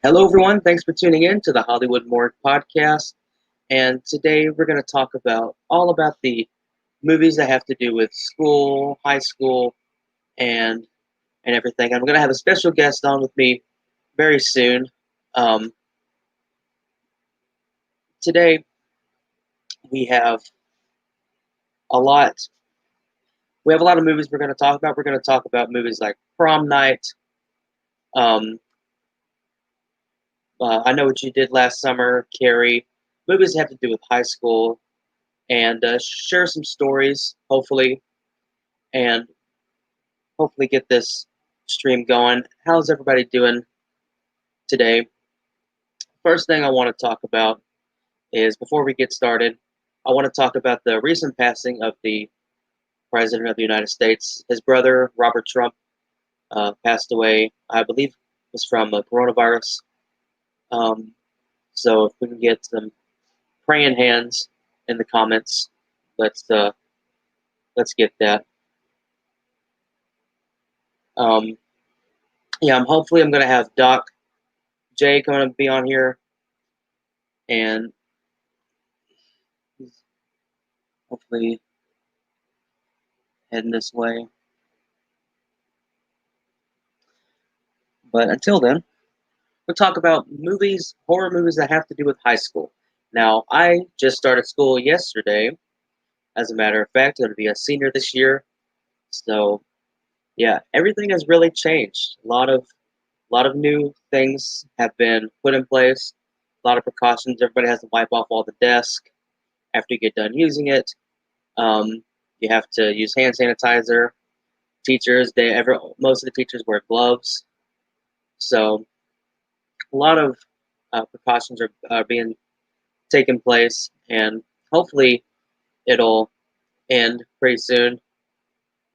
Hello, everyone. Thanks for tuning in to the Hollywood Morgue podcast. And today we're going to talk about all about the movies that have to do with school, high school, and everything. I'm going to have a special guest on with me very soon. Um, Today we have a lot. We have a lot of movies we're going to talk about. We're going to talk about movies like Prom Night. Um, I Know What You Did Last Summer, Carrie. Movies that have to do with high school, and share some stories, and hopefully get this stream going. How's everybody doing today? First thing I want to talk about is before we get started, I want to talk about the recent passing of the President of the United States. His brother, Robert Trump, passed away, I believe it was from coronavirus. Um, so if we can get some praying hands in the comments, let's uh, let's get that. Um, yeah, I'm gonna have Doc J coming to be on here, and he's hopefully heading this way. But until then, we'll talk about movies, horror movies that have to do with high school. Now, I just started school yesterday. As a matter of fact, I'm going to be a senior this year. So, yeah, everything has really changed. A lot of new things have been put in place. A lot of precautions. Everybody has to wipe off all the desk after you get done using it. You have to use hand sanitizer. Most of the teachers wear gloves. So a lot of precautions are being taken place, and hopefully it'll end pretty soon.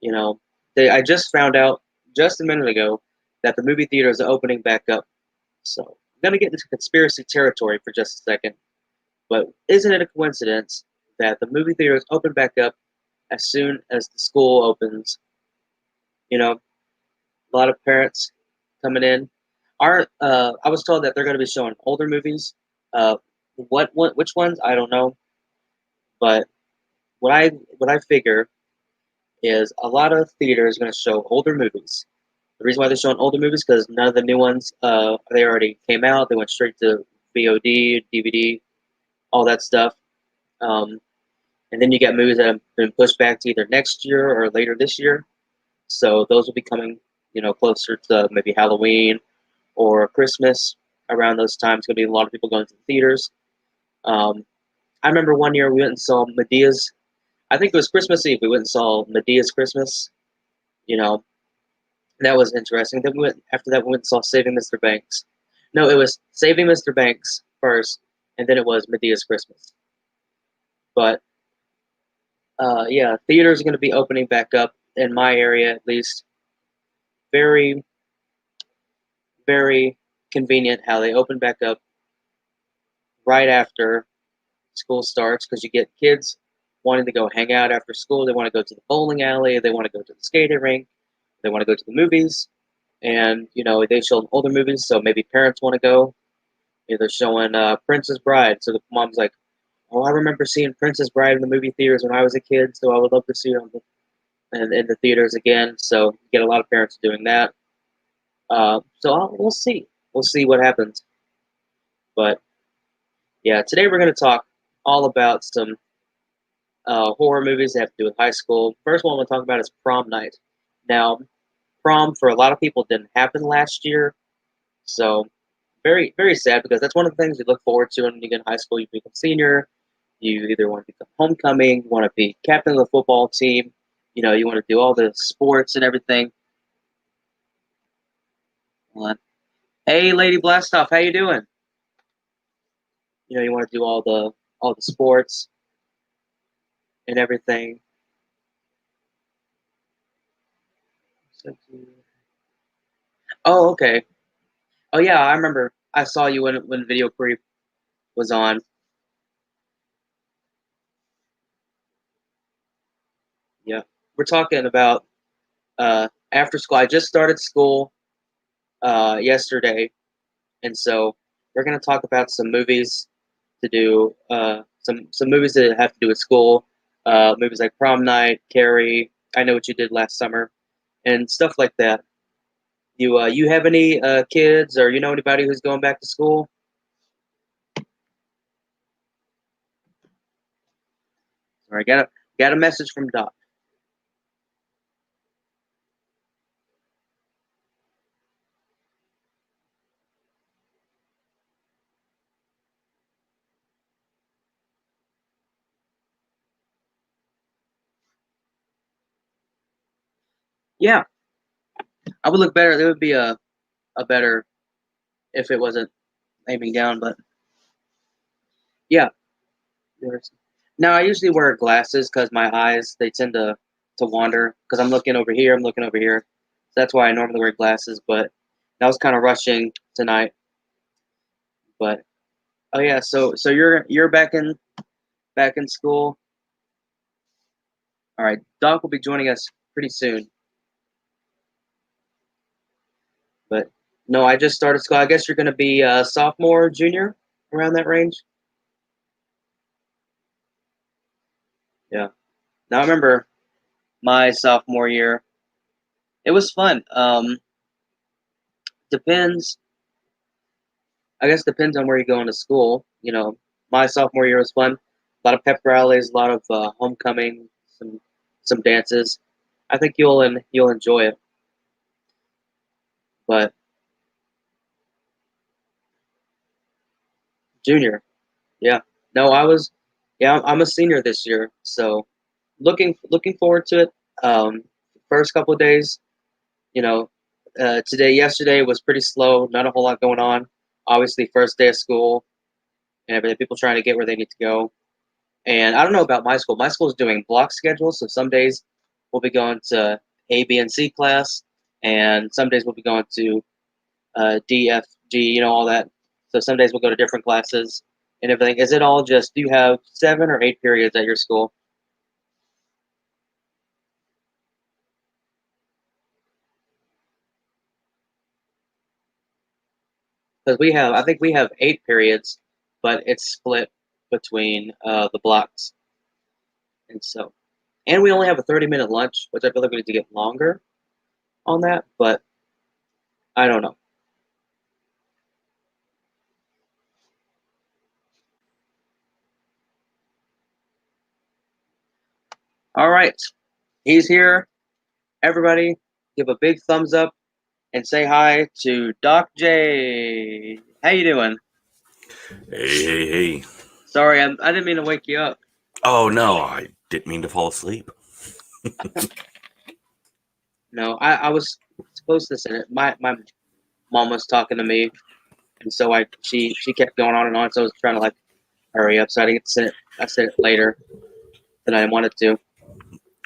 You know, I just found out just a minute ago that the movie theaters are opening back up. So I'm gonna get into conspiracy territory for just a second. But isn't it a coincidence that the movie theaters open back up as soon as the school opens? You know, a lot of parents coming in. I was told that they're going to be showing older movies. Which ones? I don't know. But what I figure is a lot of theaters are going to show older movies. The reason why they're showing older movies because none of the new ones they already came out. They went straight to VOD, DVD, all that stuff. Um, and then you got movies that have been pushed back to either next year or later this year. So those will be coming, closer to maybe Halloween or Christmas. Around those times, going to be a lot of people going to the theaters. Um, I remember one year we went and saw Medea's. I think it was Christmas Eve. We went and saw Medea's Christmas. You know, that was interesting. Then after that we went and saw Saving Mr. Banks. No, it was Saving Mr. Banks first, and then it was Medea's Christmas. But yeah, theaters are going to be opening back up in my area at least. Very, very convenient how they open back up right after school starts because you get kids wanting to go hang out after school. They want to go to the bowling alley. They want to go to the skating rink. They want to go to the movies. And, they show older movies, so maybe parents want to go. They're showing Princess Bride. So the mom's like, oh, I remember seeing Princess Bride in the movie theaters when I was a kid, so I would love to see her in the theaters again. So you get a lot of parents doing that. We'll see. We'll see what happens. But yeah, today we're going to talk all about some horror movies that have to do with high school. First one we'll talk about is Prom Night. Now, prom for a lot of people didn't happen last year, so very, very sad because that's one of the things you look forward to when you get in high school. You become senior, you either want to become homecoming, you want to be captain of the football team, you want to do all the sports and everything. Hey, Lady Blastoff, how you doing? You want to do all the sports and everything. Oh, okay. Oh yeah, I remember. I saw you when Video Creep was on. Yeah, we're talking about after school. I just started school yesterday, And so we're going to talk about some movies to do, some movies that have to do with school, movies like Prom Night, Carrie, I Know What You Did Last Summer, and stuff like that. You have any kids, or you know anybody who's going back to school? Or I got a message from Doc. Yeah, I would look better. There would be a better if it wasn't aiming down, but yeah. Now I usually wear glasses because my eyes they tend to wander because I'm looking over here, I'm looking over here. So that's why I normally wear glasses. But I was kind of rushing tonight. But oh yeah, so you're back in school. All right, Doc will be joining us pretty soon. But no, I just started school. I guess you're going to be a sophomore, junior, around that range. Yeah. Now I remember my sophomore year. It was fun. Depends. I guess depends on where you're going to school. You know, my sophomore year was fun. A lot of pep rallies, a lot of homecoming, some dances. I think you'll enjoy it. But junior, yeah. No, I was. Yeah, I'm a senior this year, so looking forward to it. First couple of days, you know, yesterday was pretty slow. Not a whole lot going on. Obviously, first day of school and everything. People trying to get where they need to go. And I don't know about my school. My school is doing block schedules, so some days we'll be going to A, B, and C class, and some days we'll be going to D, F, G, all that. So some days we'll go to different classes and everything. Is it all just? Do you have 7 or 8 periods at your school? Because I think we have 8 periods, but it's split between the blocks, and so, and we only have a 30-minute lunch, which I feel like we need to get longer on that, but I don't know. All right, he's here. Everybody, give a big thumbs up and say hi to Doc J. How you doing? Hey, hey, hey. Sorry, I didn't mean to wake you up. Oh, no, I didn't mean to fall asleep. No, I was supposed to send it. My mom was talking to me, and so she kept going on and on. So I was trying to like hurry up, so I didn't get to send it. I sent it later than I wanted to.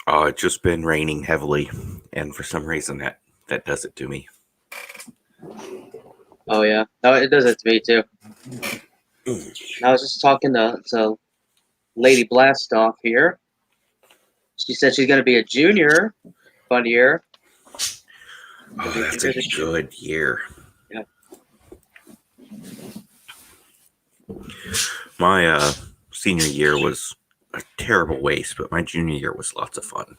It's just been raining heavily, and for some reason that does it to me. Oh yeah, no, it does it to me too. I was just talking to Lady Blastoff here. She said she's going to be a junior fun year. She'll Oh, be a that's a junior this year. good year. Yeah, My senior year was a terrible waste, but my junior year was lots of fun.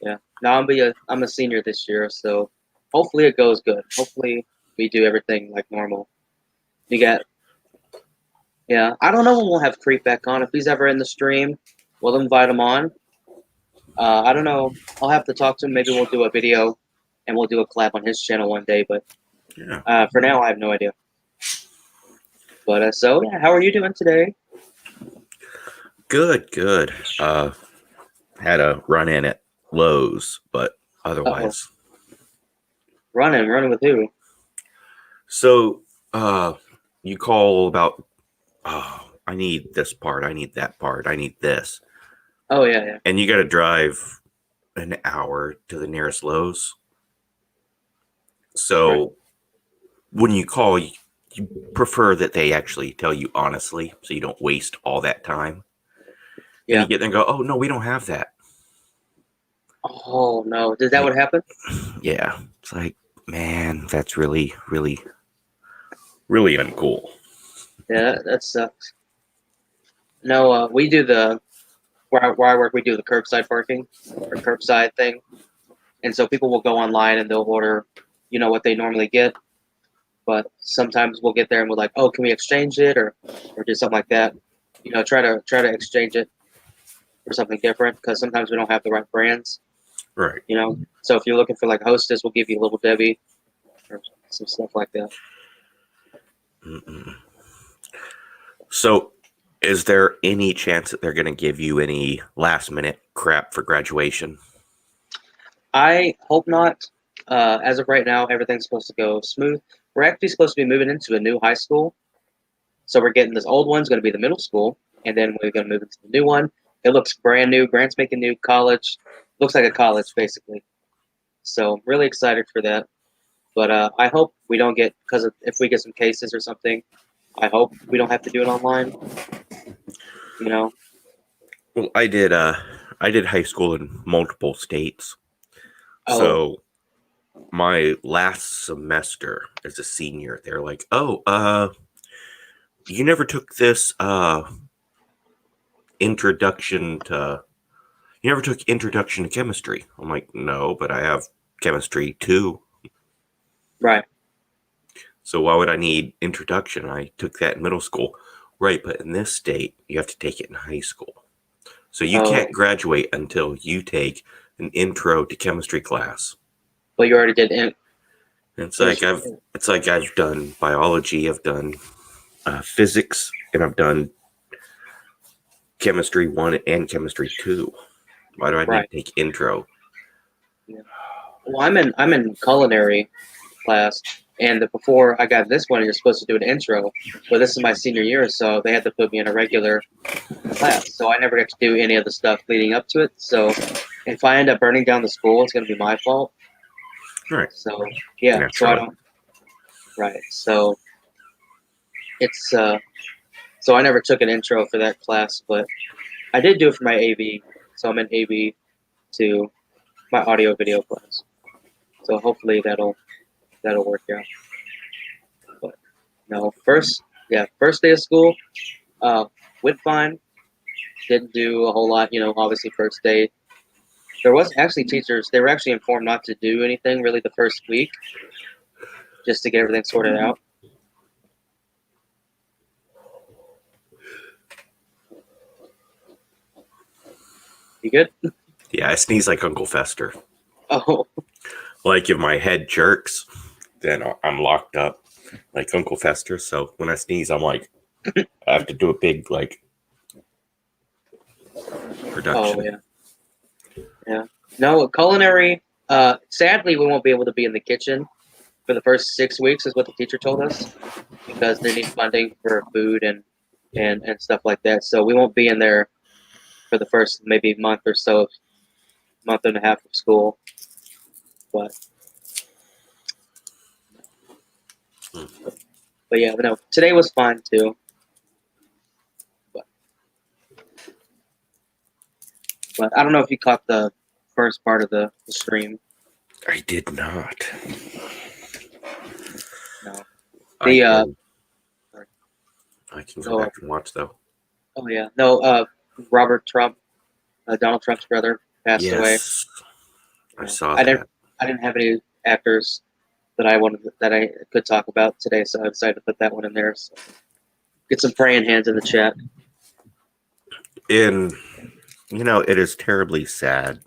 yeah. Now I'm a senior this year, so hopefully it goes good. Hopefully we do everything like normal. You got Yeah. I don't know when we'll have Creep back on. If he's ever in the stream, we'll invite him on. I don't know. I'll have to talk to him. Maybe we'll do a video and we'll do a collab on his channel one day. But Yeah. for now, I have no idea. But so yeah, how are you doing today? Good, good. Had a run in at Lowe's, but Uh-oh. otherwise. Running with who? So, you call about, oh, I need this part, I need that part, I need this. Oh yeah, yeah. And you got to drive an hour to the nearest Lowe's. Right. So when you call, you prefer that they actually tell you honestly, so you don't waste all that time. And you Yeah. get there and go, "Oh no, we don't have that." Oh no, did that Like, what happened? yeah, it's like, man, that's really, really. Really uncool. Yeah, that sucks. No, we do the where I work. We do the curbside parking or curbside thing, and so people will go online and they'll order, what they normally get. But sometimes we'll get there and we're like, oh, can we exchange it or do something like that? Try to exchange it for something different because sometimes we don't have the right brands. Right. So if you're looking for like Hostess, we'll give you a Little Debbie or some stuff like that. Mm-mm. So, is there any chance that they're going to give you any last minute crap for graduation? I hope not. As of right now, everything's supposed to go smooth. We're actually supposed to be moving into a new high school. So we're getting this old one's going to be the middle school, and then we're going to move into the new one. It looks brand new. Grant's making new college. Looks like a college, basically. So I'm really excited for that. But I hope we don't get, because if we get some cases or something, I hope we don't have to do it online. You know? Well, I did high school in multiple states. Oh, So, my last semester as a senior, they're like, "Oh, you never took this introduction to you never took introduction to chemistry." I'm like, "No, but I have chemistry too. right. So why would I need introduction? I took that in middle school." Right, but in this state, you have to take it in high school. So you Oh, can't graduate until you take an intro to chemistry class. but you already did. It's like Is I've done biology, I've done physics, and I've done chemistry 1 and chemistry 2. Why do I need right. to take intro? Yeah. Well, I'm in culinary class, and before I got this one, you're supposed to do an intro. But this is my senior year, so they had to put me in a regular class. So I never got to do any of the stuff leading up to it. So if I end up burning down the school, it's going to be my fault. Right, So yeah, so I naturally. don't. Right. So it's so I never took an intro for that class, but I did do it for my AV. So I'm in AV to my audio video class. So hopefully that'll work out. But no, first day of school, went fine. Didn't do a whole lot, obviously first day. There was actually teachers, they were actually informed not to do anything really the first week, just to get everything sorted out. You good? Yeah, I sneeze like Uncle Fester. Oh, Like if my head jerks, then I'm locked up like Uncle Fester. So when I sneeze, I'm like, I have to do a big like oh production. yeah. Yeah. No, culinary, sadly we won't be able to be in the kitchen for the first 6 weeks is what the teacher told us because they need funding for food and stuff like that. So we won't be in there for the first maybe month or so, month and a half of school. But Hmm. but yeah, but no, today was fine too. But but I don't know if you caught the first part of the stream. I did not. No, I the can sorry. I can go Oh back and watch though. oh yeah, no, Robert Trump, Donald Trump's brother, passed away. Yes, I Yeah. saw I didn't that. I didn't have any actors that I could talk about today, so I decided to put that one in there. So get some praying hands in the chat. And it is terribly sad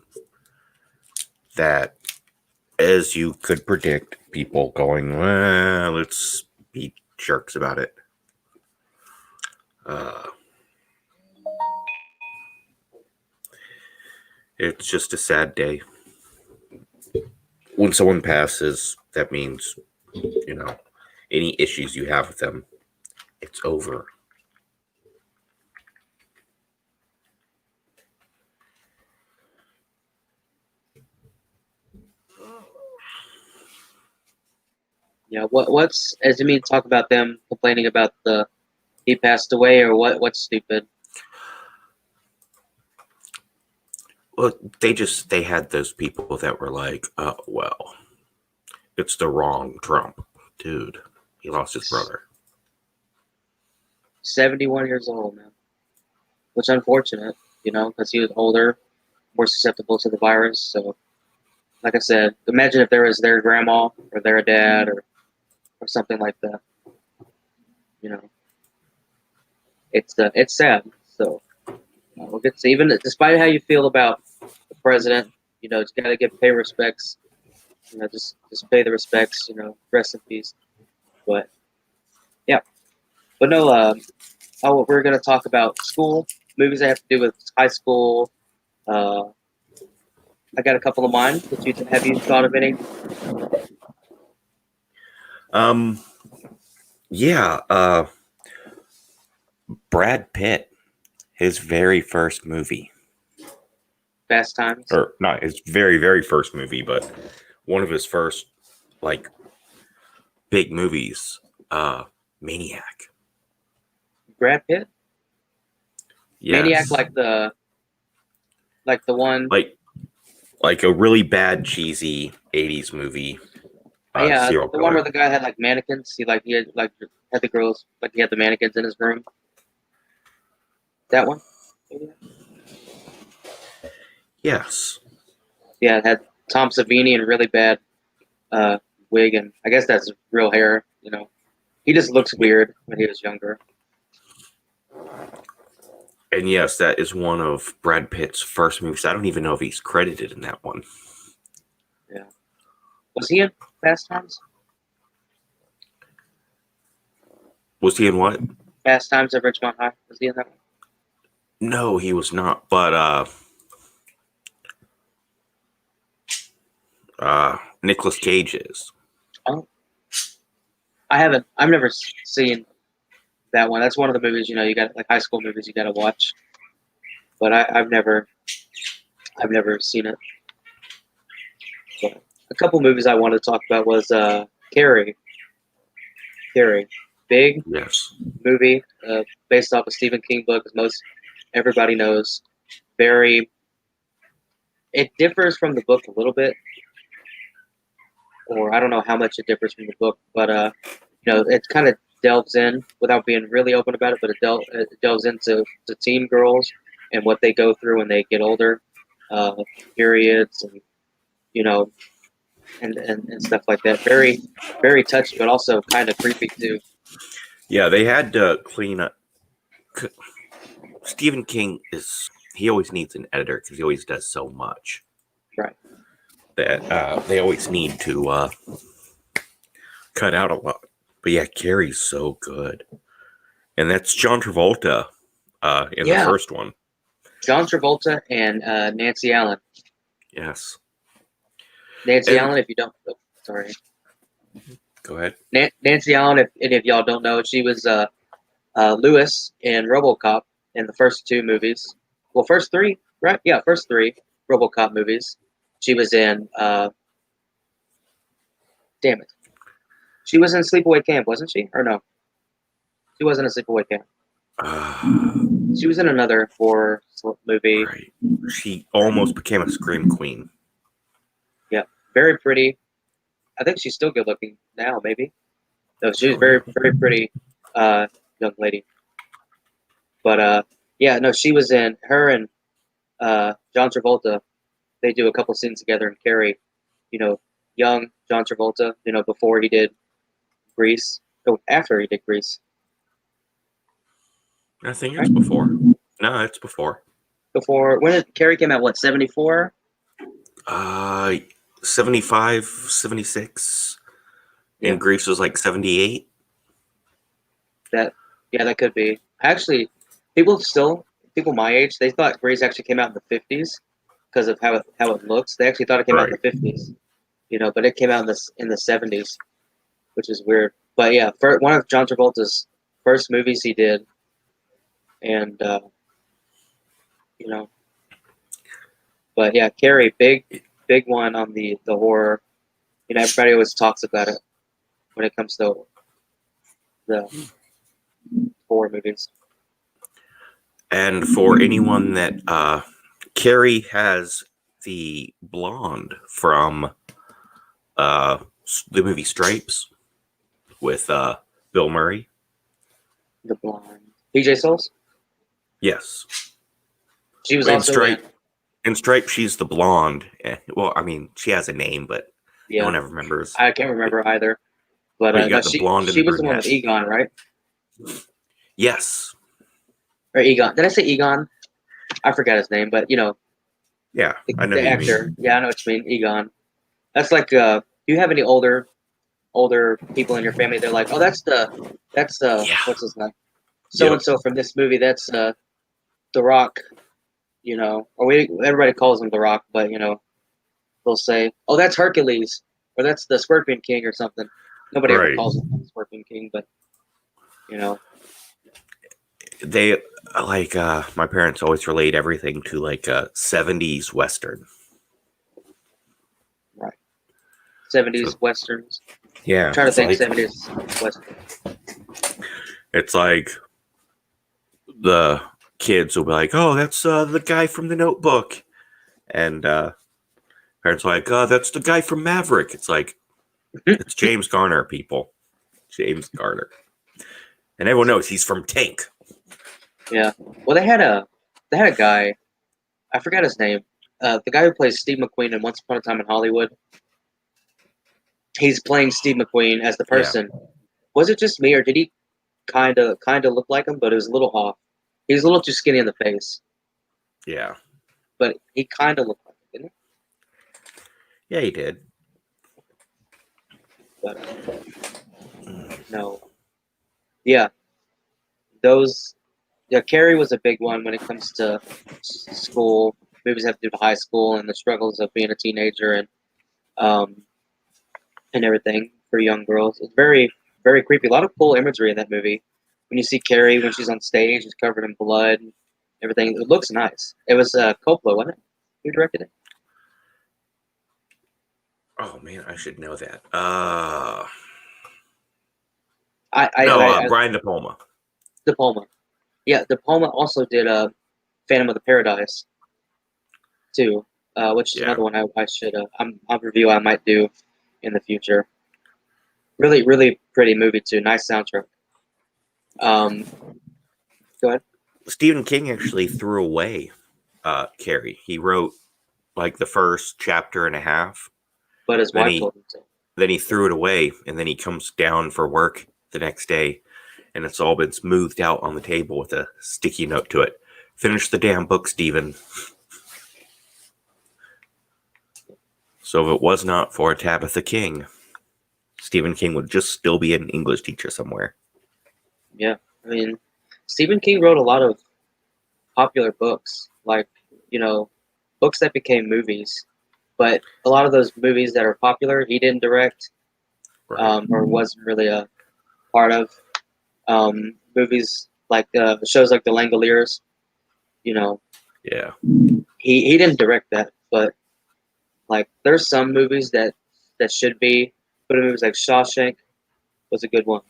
that, as you could predict, people going, well, let's be jerks about it. Uh, it's just a sad day. When someone passes, that means, any issues you have with them, it's over. Yeah, what's as you mean talk about them complaining about the he passed away or what? What's stupid? Well, they had those people that were like, well, it's the wrong Trump. Dude, he lost his brother. 71 years old, man. Which is unfortunate, because he was older, more susceptible to the virus. So, like I said, imagine if there was their grandma or their dad or something like that. You know, it's sad. So we'll get to even despite how you feel about the president, you got to pay respects. Just pay the respects. Rest in peace. But yeah, but no. We're gonna talk about school movies that have to do with high school. Uh, I got a couple of mine. Have you thought of any? Um, yeah, Brad Pitt, his very first movie, Fast Times. or not his very, very first movie, but one of his first, like, big movies, Maniac. Brad Pitt. Maniac, Yes. like the one. Like a really bad, cheesy 80s movie, Yeah, serial the one where killer. the guy had like mannequins. He had the girls, like he had the mannequins in his room. That one. Yes. Yeah, it had Tom Savini and really bad uh, wig, and I guess that's real hair. He just looks weird when he was younger. And yes, that is one of Brad Pitt's first movies. I don't even know if he's credited in that one. Yeah. Was he in Fast Times? Was he in what? Fast Times at Ridgemont High. Was he in that one? No, he was not. But Nicolas Cage is. Oh, I haven't. I've never seen that one. That's one of the movies. You got like high school movies you got to watch. But I've never seen it. But a couple movies I wanted to talk about was Carrie. Carrie, big Yes. movie based off a Stephen King book, as most everybody knows. Very. It differs from the book a little bit, or I don't know how much it differs from the book, but it kind of delves in without being really open about it, but it delves into teen girls and what they go through when they get older, uh, periods, and you know, and stuff like that. Very, very touchy, but also kind of creepy too. Yeah, they had to clean up. Stephen King he always needs an editor because he always does so much Right. that they always need to cut out a lot. But yeah, Carrie's so good. And that's John Travolta in the Yeah, first one. John Travolta and Nancy Allen. Yes. Nancy And Allen, if you don't, oh, sorry, go ahead. Nancy Allen. If any of y'all don't know, she was Lewis in RoboCop in the first two movies. Well, first three, right? Yeah, first three RoboCop movies. She was in. Damn it, she was in Sleepaway Camp, wasn't she? Or no, she wasn't in Sleepaway Camp. She was in another horror movie. Right. She almost became a scream queen. Yeah, very pretty. I think she's still good looking now. Maybe. No, she was Oh, yeah. very, very pretty young lady. But yeah, no, she was in her and John Travolta. They do a couple scenes together in Carrie. Young John Travolta. Before he did Grease. Oh, after he did Grease. I think it's Right? before. No, it's before. Before when did Carrie came out? What 74? Uh, 75, 76. Yeah, And Greece was like 78. that yeah that could be. Actually, people my age they thought Grease actually came out in the 50s because of how it looks. They actually thought it came out in Right. the 50s. But it came out in the 70s, which is weird. But yeah, for one of John Travolta's first movies he did, and you know, but yeah, Carrie, big one on the horror. Everybody always talks about it when it comes to the horror movies. And for anyone that Carrie has the blonde from uh the movie Stripes with Bill Murray. The Blonde. PJ Souls. Yes. She was In also in. Stripe, in Stripe, she's the blonde. Well, I mean, she has a name, but no Yeah, one ever remembers. I can't remember either. But But you no, got the blonde and she the was the one with brunette. Egon, right? Yes. Or Egon? Did I say Egon? I forgot his name, but Yeah, I know the who you actor. mean. Yeah, I know what you mean. Egon. That's like, do you have any older people in your family? They're like, oh, that's Yeah. what's his name? So and Yep. so from this movie. That's The Rock. Or everybody calls him The Rock, but they'll say, oh, that's Hercules, or that's the Scorpion King, or something. Nobody ever Right. calls him the Scorpion King, but you know, They like my parents always relate everything to like a 70s western. right? 70s So westerns. I'm yeah, trying to think 70s western. it's like the kids will be like, "Oh, that's the guy from The Notebook," and parents are like, "Oh, that's the guy from Maverick." It's like it's James Garner, people. James Garner, and everyone knows he's from Tank. Yeah. Well, they had a guy. I forgot his name. The guy who plays Steve McQueen in Once Upon a Time in Hollywood. He's playing Steve McQueen as the Yeah, person. Was it just me, or did he kind of look like him? But it was a little off. He was a little too skinny in the face, yeah, but he kind of looked like him, didn't yeah. He did. he? But no. Yeah, those. Yeah, Carrie was a big one when it comes to school. Movies have to do with high school and the struggles of being a teenager um, and everything for young girls. It's very, very creepy. A lot of cool imagery in that movie. When you see Carrie when she's on stage, she's covered in blood and everything. It looks nice. It was Coppola, wasn't it? Who directed it? Oh man, I should know that. I, I, No, I, I Brian De Palma. De Palma. Yeah, De Palma also did Phantom of the Paradise too, which is Yeah, another one I should I'll review. I might do in the future. Really, really pretty movie too. Nice soundtrack. Um, Go ahead. Stephen King actually threw away Carrie. He wrote like the first chapter and a half. But his Then wife he told him to. then he threw it away, and then he comes down for work the next day, and it's all been smoothed out on the table with a sticky note to it. Finish the damn book, Stephen. So if it was not for Tabitha King, Stephen King would just still be an English teacher somewhere. Yeah, I mean, Stephen King wrote a lot of popular books, like books that became movies. But a lot of those movies that are popular, he didn't direct, Right. or wasn't really a part of. Movies like shows like The Langoliers, you know, Yeah. he didn't direct that, but like there's some movies that should be. But movies like Shawshank was a good one.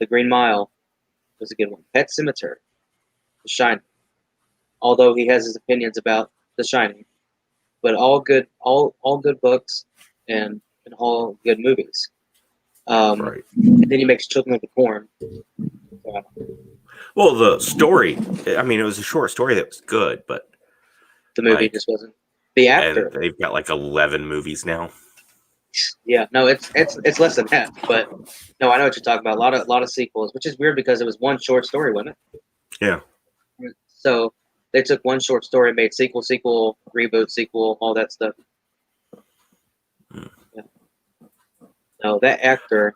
The Green Mile was a good one. Pet Sematary, The Shining. Although he has his opinions about The Shining, but all good books and all good movies. And then he makes Children of the Corn. Uh, Well, the story, I mean, it was a short story that was good, but the movie like, just wasn't. The and actor, they've got like 11 movies now. yeah, no, it's less than half, but no, I know what you're talking about. A lot of sequels, which is weird because it was one short story, wasn't Yeah. it? So they took one short story, made sequel, reboot, sequel, all that stuff. Hmm. Yeah. No, that actor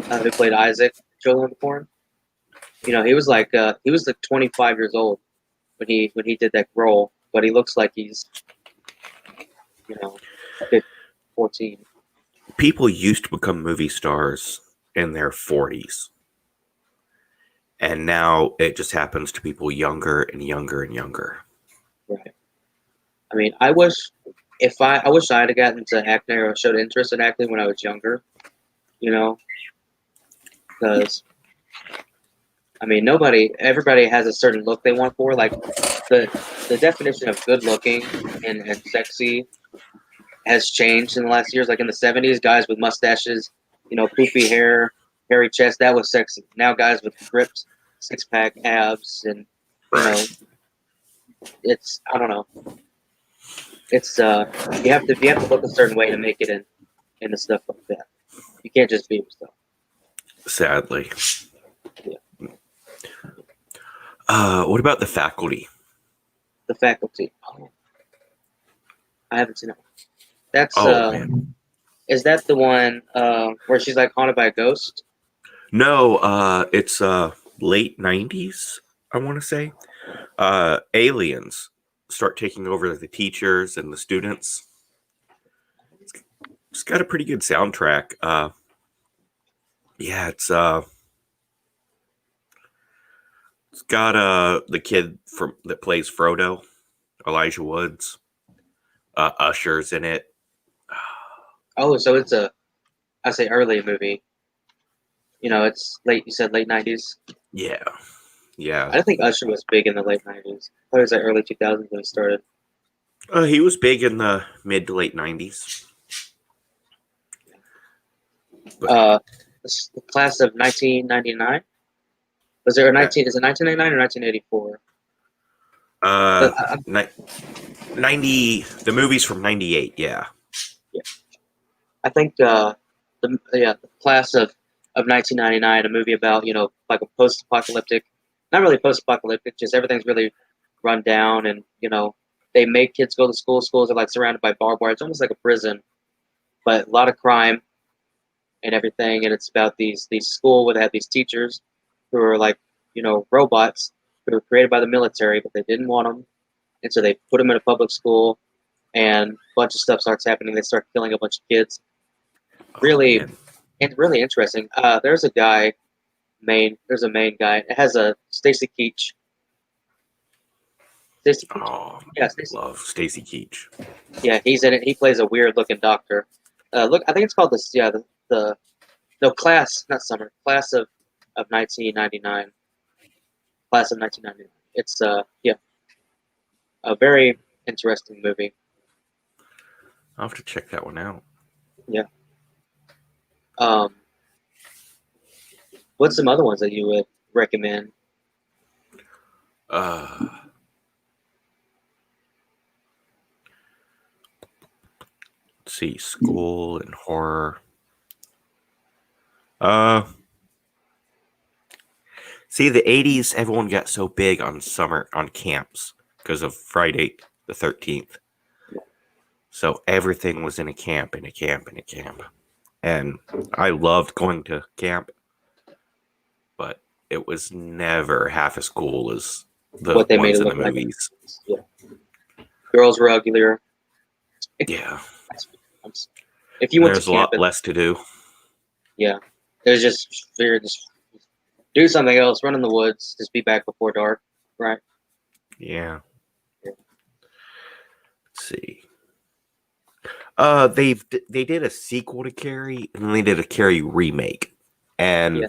who played Isaac, Children of the Corn, he was like 25 years old when he did that role, but he looks like he's you know 15, 14. People used to become movie stars in their 40s, and now it just happens to people younger and younger and younger. Right. I mean, I wish I had gotten into acting or showed interest in acting when I was younger. You know, because I mean, everybody has a certain look they want for. Like the definition of good looking and sexy has changed in the last years. Like in the '70s, guys with mustaches, poofy hair, hairy chest, that was sexy. Now guys with ripped, six-pack abs, and you know, Right. it's I don't know. It's you have to look a certain way to make it in the stuff like that. You can't just be yourself. Sadly. Yeah. What about the faculty? The faculty. Oh, I haven't seen it. That's Oh man. is that the one where she's like haunted by a ghost? No, it's late 90s, I want to say. Aliens start taking over the teachers and the students. It's got a pretty good soundtrack. Yeah, it's got the kid from that plays Frodo, Elijah Woods. Usher's in it. Oh, so it's a I say early movie. It's late. You said late '90s. Yeah, yeah. I don't think Usher was big in the late '90s. I thought it was like early 2000s when he started. He was big in the mid to late 90s. But Uh, the class of 1999. Was there a uh, 19? Is it 1999 or 1984? uh, But I, ni- 90, the movie's from 98, yeah. yeah, I think the class of 1999, a movie about like a post-apocalyptic, not really post-apocalyptic, just everything's really run down, and they make kids go to school. Schools are like surrounded by barbed wire. It's almost like a prison, but a lot of crime and everything. And it's about these school where they have these teachers who are like robots who were created by the military, but they didn't want them, and so they put them in a public school, and a bunch of stuff starts happening. They start killing a bunch of kids. Oh Really, man. and really interesting. There's a main guy. It has a Stacy Keach. Stacy Keach. Oh, Yeah, Stacy. love Stacy Keach. Yeah, he's in it. He plays a weird looking doctor. Look, I think it's called this. Yeah, the no class, not summer. Class of 1999. Class of 1999. It's yeah, a very interesting movie. I'll have to check that one out. Yeah. Um, what's some other ones that you would recommend? Uh, let's see, school and horror. Uh, See, the 80s, everyone got so big on summer on camps because of Friday the 13th. So everything was in a camp, in a camp, in a camp. And I loved going to camp, but it was never half as cool as the What they made ones it in the look like? movies. Yeah. Girls were uglier. Yeah. If you And went to there's a camp, lot less to do. yeah, it was just figured just do something else, run in the woods, just be back before dark, right? Yeah. Yeah. Let's see. They did a sequel to Carrie, and then they did a Carrie remake. Yeah. And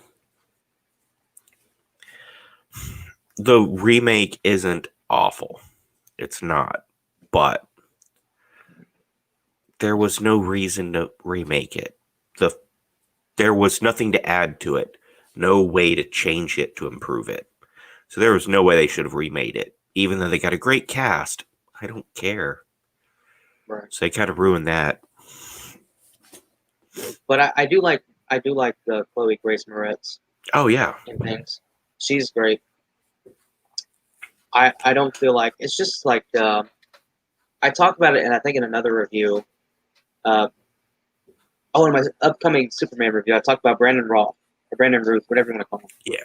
the remake isn't awful. It's not. But there was no reason to remake it. There was nothing to add to it. No way to change it to improve it. So there was no way they should have remade it. Even though they got a great cast, I don't care. Right. So they kind of ruined that. But I do like the Chloe Grace Moretz Oh yeah. and things. She's great. I don't feel like it's just like I talked about it, and I think in another review. Uh, in my upcoming Superman review, I talked about Brandon Roth or Brandon Ruth, whatever you want to call him. Yeah.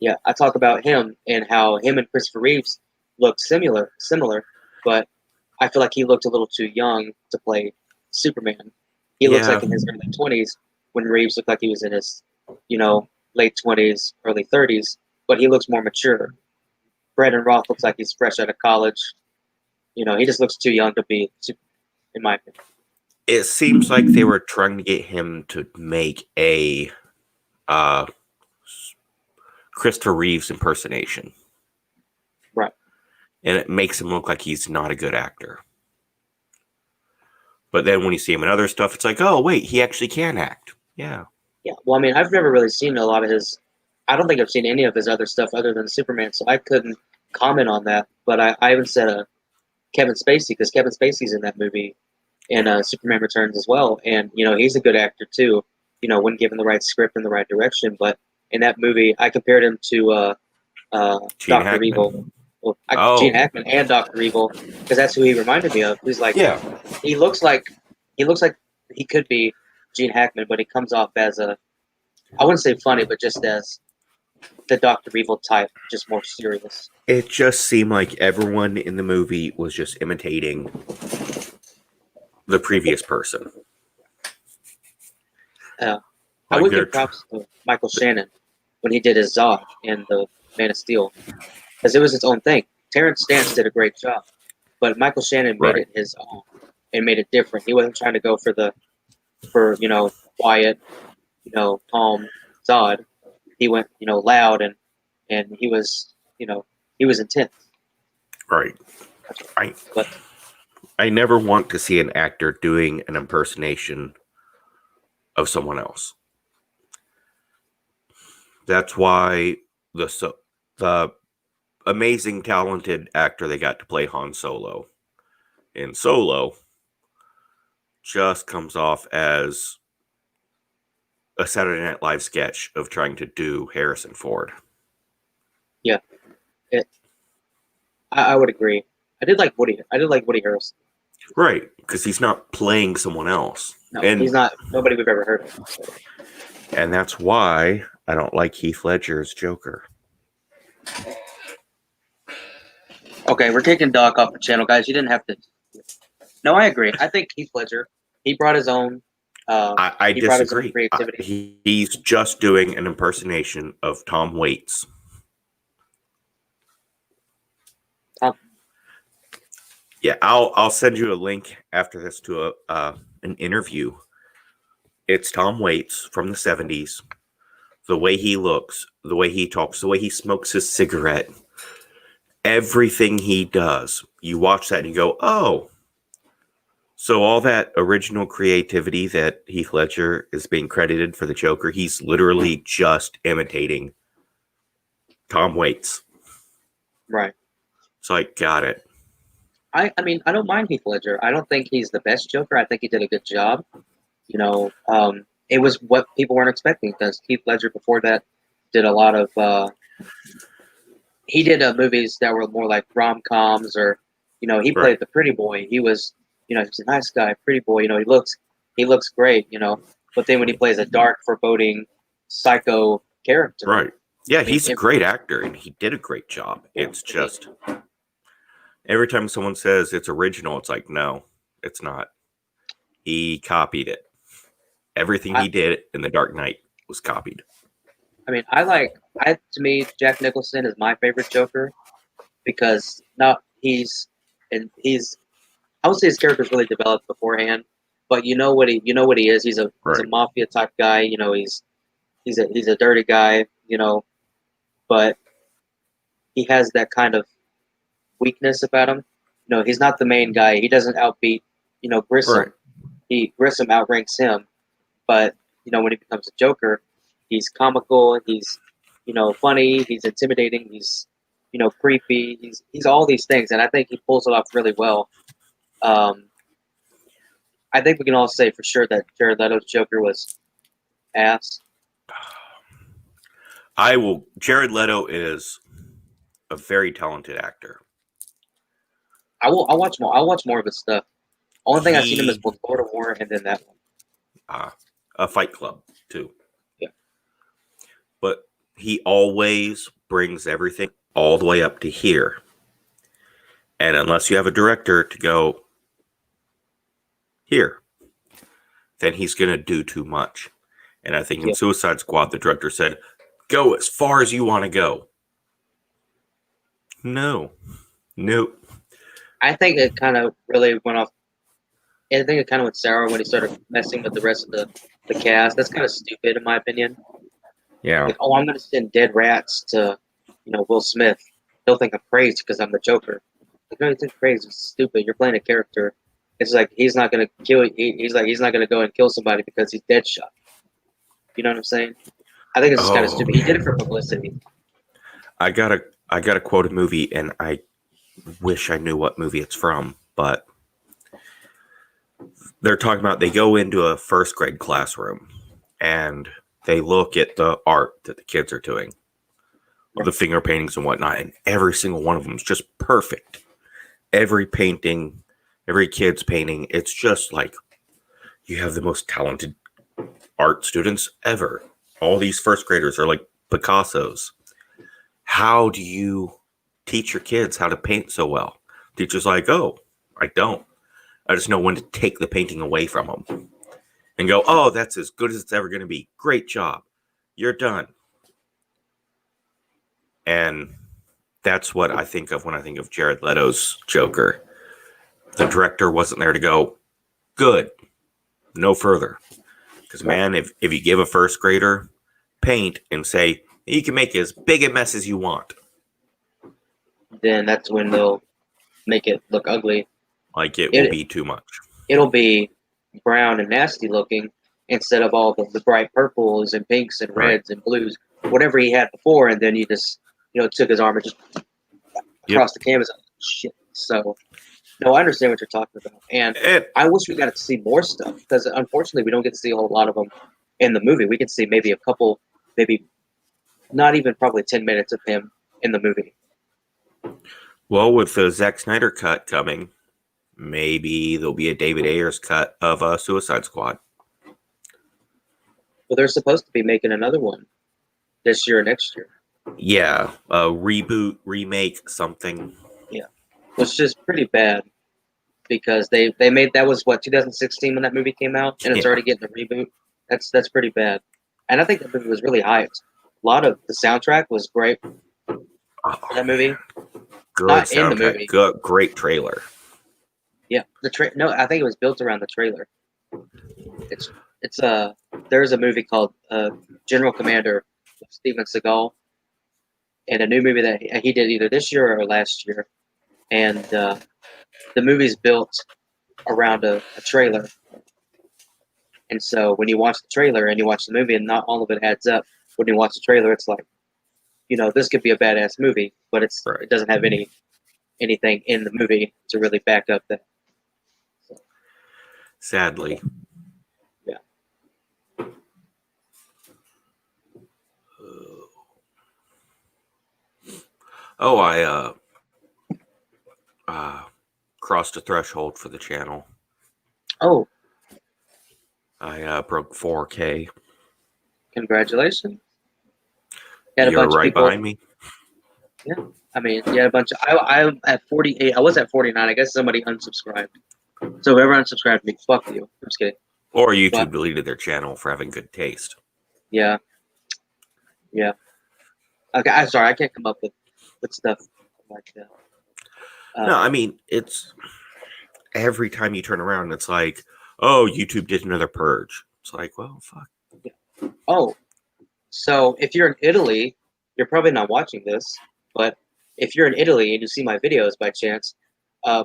Yeah, I talk about him and how him and Christopher Reeves look similar, but I feel like he looked a little too young to play Superman. He looks Yeah. like in his early 20s when Reeves looked like he was in his, late 20s, early 30s, but he looks more mature. Brandon Roth looks like he's fresh out of college. He just looks too young to be Superman, in my opinion. It seems like they were trying to get him to make a uh, Christopher Reeves impersonation. Right. And it makes him look like he's not a good actor. But then when you see him in other stuff, it's like, oh, wait, he actually can act. Yeah. Yeah. Well, I mean, I've never really seen a lot of his. I don't think I've seen any of his other stuff other than Superman, so I couldn't comment on that. But I even said Kevin Spacey because Kevin Spacey's in that movie, and Yeah. Superman Returns as well, and he's a good actor too. When given the right script and the right direction. But in that movie, I compared him to Gene Doctor Evil. Hackman. Well, Gene Oh, Hackman and Doctor Evil, because that's who he reminded me of. He's like yeah. he looks like he looks like he could be Gene Hackman, but he comes off as I wouldn't say funny, but just as the Doctor Evil type, just more serious. It just seemed like everyone in the movie was just imitating the previous person. I Like would they're give props to Michael Shannon when he did his Zod in the Man of Steel, because it was its own thing. Terrence Stamps did a great job, but Michael Shannon made right, it his own and made it different. He wasn't trying to go for quiet, calm Zod. He went loud and he was intense. right. I But I never want to see an actor doing an impersonation of someone else. That's why the amazing talented actor they got to play Han Solo in Solo just comes off as a Saturday Night Live sketch of trying to do Harrison Ford. yeah, it, I would agree. I did like Woody. I did like Woody Harrelson. Right, because he's not playing someone else. No, he's And not. Nobody we've ever heard of. So. and that's why I don't like Heath Ledger's Joker. Okay, we're kicking Doc off the channel, guys. You didn't have to. No, I agree. I think Heath Ledger. He brought his own. I He brought his own disagree. creativity. He's just doing an impersonation of Tom Waits. Tom, Yeah, I'll send you a link after this to an interview. It's Tom Waits from the 70s. The way he looks, the way he talks, the way he smokes his cigarette, everything he does. You watch that and you go, "Oh, so all that original creativity that Heath Ledger is being credited for the Joker, he's literally just imitating Tom Waits." right. So I got it. I mean, I don't mind Heath Ledger. I don't think he's the best Joker. I think he did a good job. It was what people weren't expecting because Heath Ledger before that did a lot of. He did movies that were more like rom coms, or he Right. played the pretty boy. He was, he's a nice guy, pretty boy. He looks great. But then when he plays a dark, foreboding, psycho character, Right. Yeah, I mean, he's a great actor and he did a great job. It's I mean, just every time someone says it's original, it's like, no, it's not. He copied it. Everything I, he did in The Dark Knight was copied. I mean, to me, Jack Nicholson is my favorite Joker because not he's I would say his character's really developed beforehand, but you know what he is. He's a Right. mafia type guy. He's a dirty guy. But he has that kind of weakness about him. He's not the main guy. He doesn't outbeat Right. Grissom. Grissom outranks him. But when he becomes a Joker, he's comical. He's funny. He's intimidating. He's creepy. He's all these things, and I think he pulls it off really well. Um, I think we can all say for sure that Jared Leto's Joker was ass. Jared Leto is a very talented actor. I'll watch more. I'll watch more of his stuff. Only thing I've seen him is He both Lord of War and then that one. a Fight Club too. Yeah. But he always brings everything all the way up to here. And unless you have a director to go here, then he's going to do too much. And I think in Yeah. Suicide Squad, the director said, "Go as far as you want to go." No. Nope. I think it kind of really went off. I think it kind of went sour when he started messing with the rest of the cast. That's kind of stupid, in my opinion. Yeah. Like, oh, I'm going to send dead rats to, Will Smith. He'll think I'm crazy because I'm the Joker. Like, no, you think crazy. It's stupid. You're playing a character. It's like he's not going to kill. He's not going to go and kill somebody because he's Deadshot. You know what I'm saying? I think it's just kind of Oh stupid. He did it for man, publicity. I gotta quote a movie, and I wish I knew what movie it's from, but they're talking about they go into a first grade classroom and they look at the art that the kids are doing, the finger paintings and whatnot, and every single one of them is just perfect. Every painting, every kid's painting, it's just like you have the most talented art students ever. All these first graders are like Picassos. How do you teach your kids how to paint so well? Teacher's like, oh, I don't. I just know when to take the painting away from them and go, oh, that's as good as it's ever going to be. Great job. You're done. And that's what I think of when I think of Jared Leto's Joker. The director wasn't there to go, good, no further. Because, man, if you give a first grader paint and say, you can make as big a mess as you want, Then that's when they'll make it look ugly. like it will It be too much. it'll be brown and nasty looking instead of all the bright purples and pinks and Right. reds and blues, whatever he had before, and then you just took his arm and just across the canvas. Shit. So no, I understand what you're talking about, and I wish we got to see more stuff because unfortunately we don't get to see a whole lot of them in the movie. We can see maybe a couple, maybe not even probably 10 minutes of him in the movie. Well, with the Zack Snyder cut coming, maybe there'll be a David Ayers cut of Suicide Squad. Well, they're supposed to be making another one this year or next year. Yeah, a reboot, remake, something. Yeah, which is pretty bad because they made that was what 2016 when that movie came out, and it's Yeah. already getting a reboot. That's pretty bad, and I think that movie was really hyped. A lot of the soundtrack was great for that movie. Good Not in the soundtrack. movie. Good, great trailer. Yeah, no, I think it was built around the trailer. It's there's a movie called General Commander with Steven Seagal, and a new movie that he did either this year or last year, and the movie's built around a trailer. And so when you watch the trailer and you watch the movie, and not all of it adds up, when you watch the trailer, it's like, this could be a badass movie, but it doesn't have anything in the movie to really back up that. So, Sadly. yeah. Oh, I crossed a threshold for the channel. Oh, I broke 4K. congratulations! You had a You're bunch of right people. behind me. Yeah, I mean, you had a bunch of. I'm at 48. I was at 49. I guess somebody unsubscribed. So whoever unsubscribed me, fuck you. I'm just kidding. Or YouTube But, deleted their channel for having good taste. yeah. Yeah. Okay, I'm sorry. I can't come up with stuff like that. No, I mean, it's every time you turn around, it's like, oh, YouTube did another purge. It's like, well, fuck. Yeah. Oh, so if you're in Italy, you're probably not watching this, but if you're in Italy and you see my videos by chance,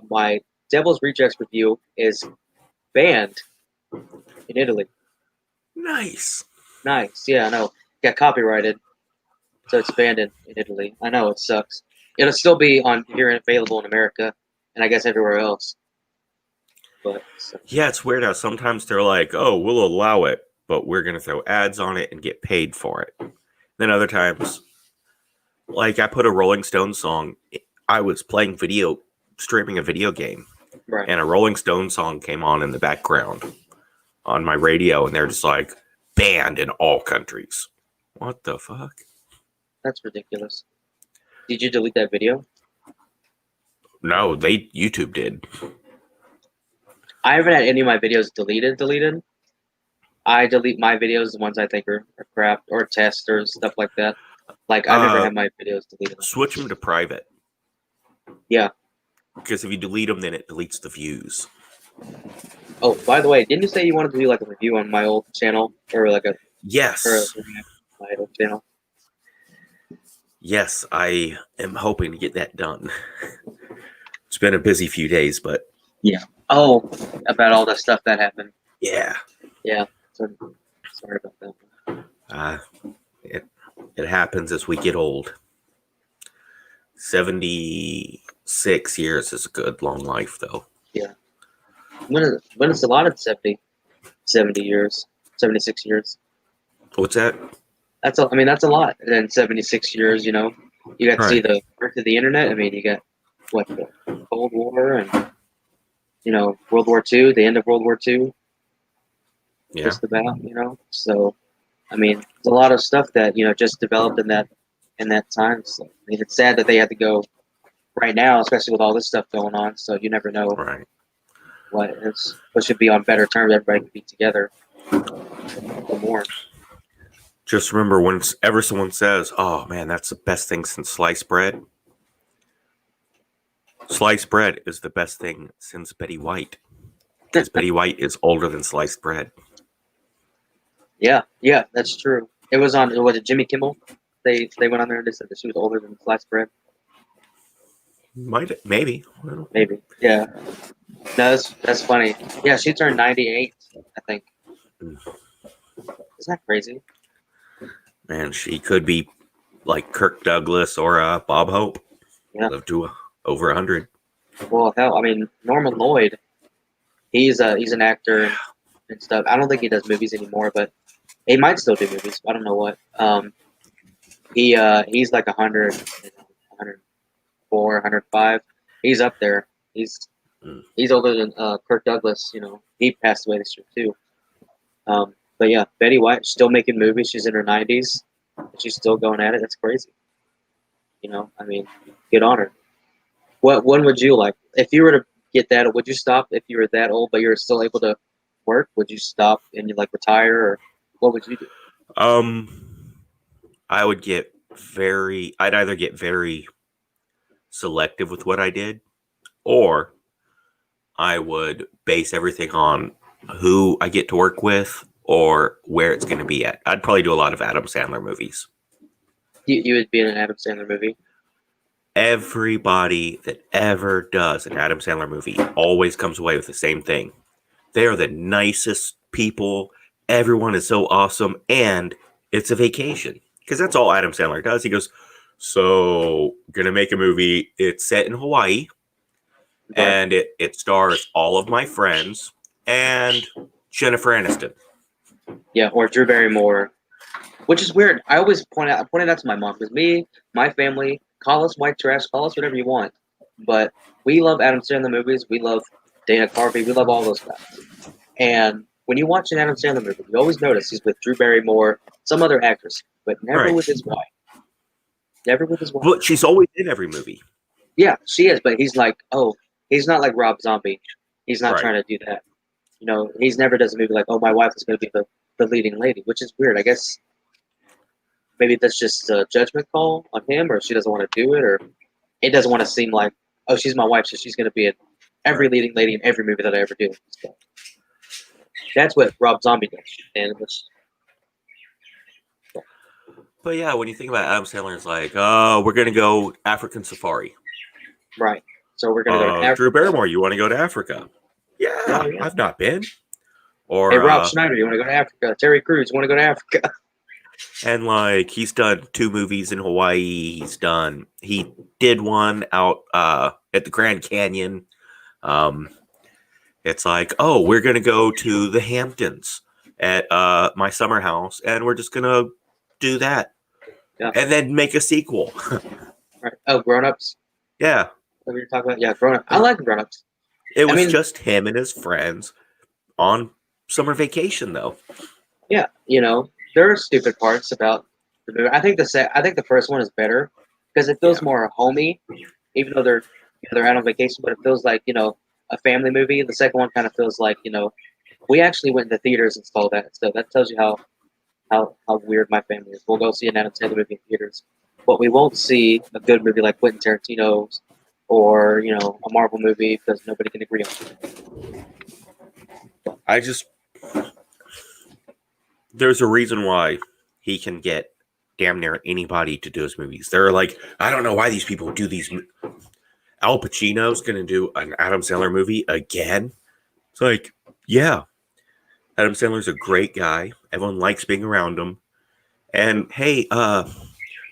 my Devil's Rejects review is banned in Italy. Nice. Nice. Yeah, I know. Got copyrighted, so it's banned in Italy. I know, it sucks. It'll still be on here and available in America, and I guess everywhere else. But yeah, it's weird how sometimes they're like, oh, we'll allow it, but we're going to throw ads on it and get paid for it. Then other times, like I put a Rolling Stones song, I was streaming a video game, right. And a Rolling Stones song came on in the background on my radio, and they're just like, banned in all countries. What the fuck? That's ridiculous. Did you delete that video? No, YouTube did. I haven't had any of my videos deleted. I delete my videos, the ones I think are crap, or tests or stuff like that. Like, I never had my videos deleted. Switch them to private. Yeah. Because if you delete them, then it deletes the views. Oh, by the way, didn't you say you wanted to do like a review on my old channel? Or like Yes. my old channel? Yes, I am hoping to get that done. It's been a busy few days, but... Yeah. Oh, about all the stuff that happened. Yeah. Yeah. Sorry about that. It happens as we get old. 76 years is a good long life, though. Yeah. When is a lot of 70 years, 76 years. What's that? I mean, that's a lot. And then 76 years, you know, you got to see Right. the birth of the internet. I mean, you got what the Cold War and you know World War II, the end of World War II, Yeah. just about, you know. So, I mean, it's a lot of stuff that you know just developed in that time. So, I mean, it's sad that they had to go right now, especially with all this stuff going on. So you never know Right. what should be on better terms. Everybody can be together for more. Just remember, whenever someone says, "Oh man, that's the best thing since sliced bread," sliced bread is the best thing since Betty White, because Betty White is older than sliced bread. Yeah, yeah, that's true. It was on. Was it Jimmy Kimmel? They went on there and they said that she was older than sliced bread. Might maybe. Well, Maybe. Yeah. No, that's funny. Yeah, she turned 98. I think. Isn't that crazy? man, she could be like Kirk Douglas or Bob Hope. Yeah. Lived to over 100. Well, hell, I mean, Norman Lloyd. He's an actor and stuff. I don't think he does movies anymore, but he might still do movies. I don't know what. He's like 100, 104, 105. He's up there. Mm. He's older than Kirk Douglas. You know, he passed away this year too. But yeah, Betty White still making movies. She's in her 90s. And she's still going at it. That's crazy. You know, I mean, good on her. What one would you like if you were to get that? Would you stop if you were that old, but you're still able to work? Would you stop and you like retire, or what would you do? I would get I'd either get very selective with what I did, or I would base everything on who I get to work with or where it's going to be at. I'd probably do a lot of Adam Sandler movies. You would be in an Adam Sandler movie. Everybody that ever does an Adam Sandler movie always comes away with the same thing. They are the nicest people. Everyone is so awesome, and it's a vacation because that's all Adam Sandler does. He goes, "So, gonna make a movie. It's set in Hawaii, Right. and it stars all of my friends and Jennifer Aniston." Yeah, or Drew Barrymore, which is weird. I pointed out to my mom because me, my family, call us white trash, call us whatever you want, but we love Adam Sandler movies. We love Dana Carvey. We love all those guys. And when you watch an Adam Sandler movie, you always notice he's with Drew Barrymore, some other actress, but never Right. with his wife. Never with his wife. But she's always in every movie. Yeah, she is, but he's like, oh, he's not like Rob Zombie. He's not Right. trying to do that. You know, he's never does a movie like, oh, my wife is going to be the leading lady, which is weird. I guess maybe that's just a judgment call on him, or she doesn't want to do it, or it doesn't want to seem like, oh, she's my wife, so she's going to be in every leading lady in every movie that I ever do. So that's what Rob Zombie does, and it's But yeah, when you think about Adam Sandler, it's like, oh, we're gonna go African safari. right. So we're going to go to Drew Africa. Barrymore, you want to go to Africa? Yeah, Oh, yeah. I've not been. Hey, Or Rob Schneider, you want to go to Africa? Terry Crews, you want to go to Africa? and like he's done 2 movies in Hawaii. He did one out at the Grand Canyon. Um, it's like, oh, we're gonna go to the Hamptons at my summer house, and we're just gonna do that, Yeah. and then make a sequel. Right. Oh, Grown Ups. Yeah, What were you talking about? Yeah, Grown Ups. I like Grown Ups. it I was mean, just him and his friends on summer vacation, though. yeah, you know, there are stupid parts about the movie. I think the first one is better because it feels Yeah. more homey, even though they're out on vacation. But it feels like a family movie. The second one kind of feels like we actually went to theaters and saw that. So that tells you how weird my family is. We'll go see an Adam Sandler movie in theaters, but we won't see a good movie like Quentin Tarantino's or a Marvel movie because nobody can agree on it. There's a reason why he can get damn near anybody to do his movies. They're like, I don't know why these people do these. Al Pacino's going to do an Adam Sandler movie again. It's like, yeah, Adam Sandler's a great guy. Everyone likes being around him. And hey,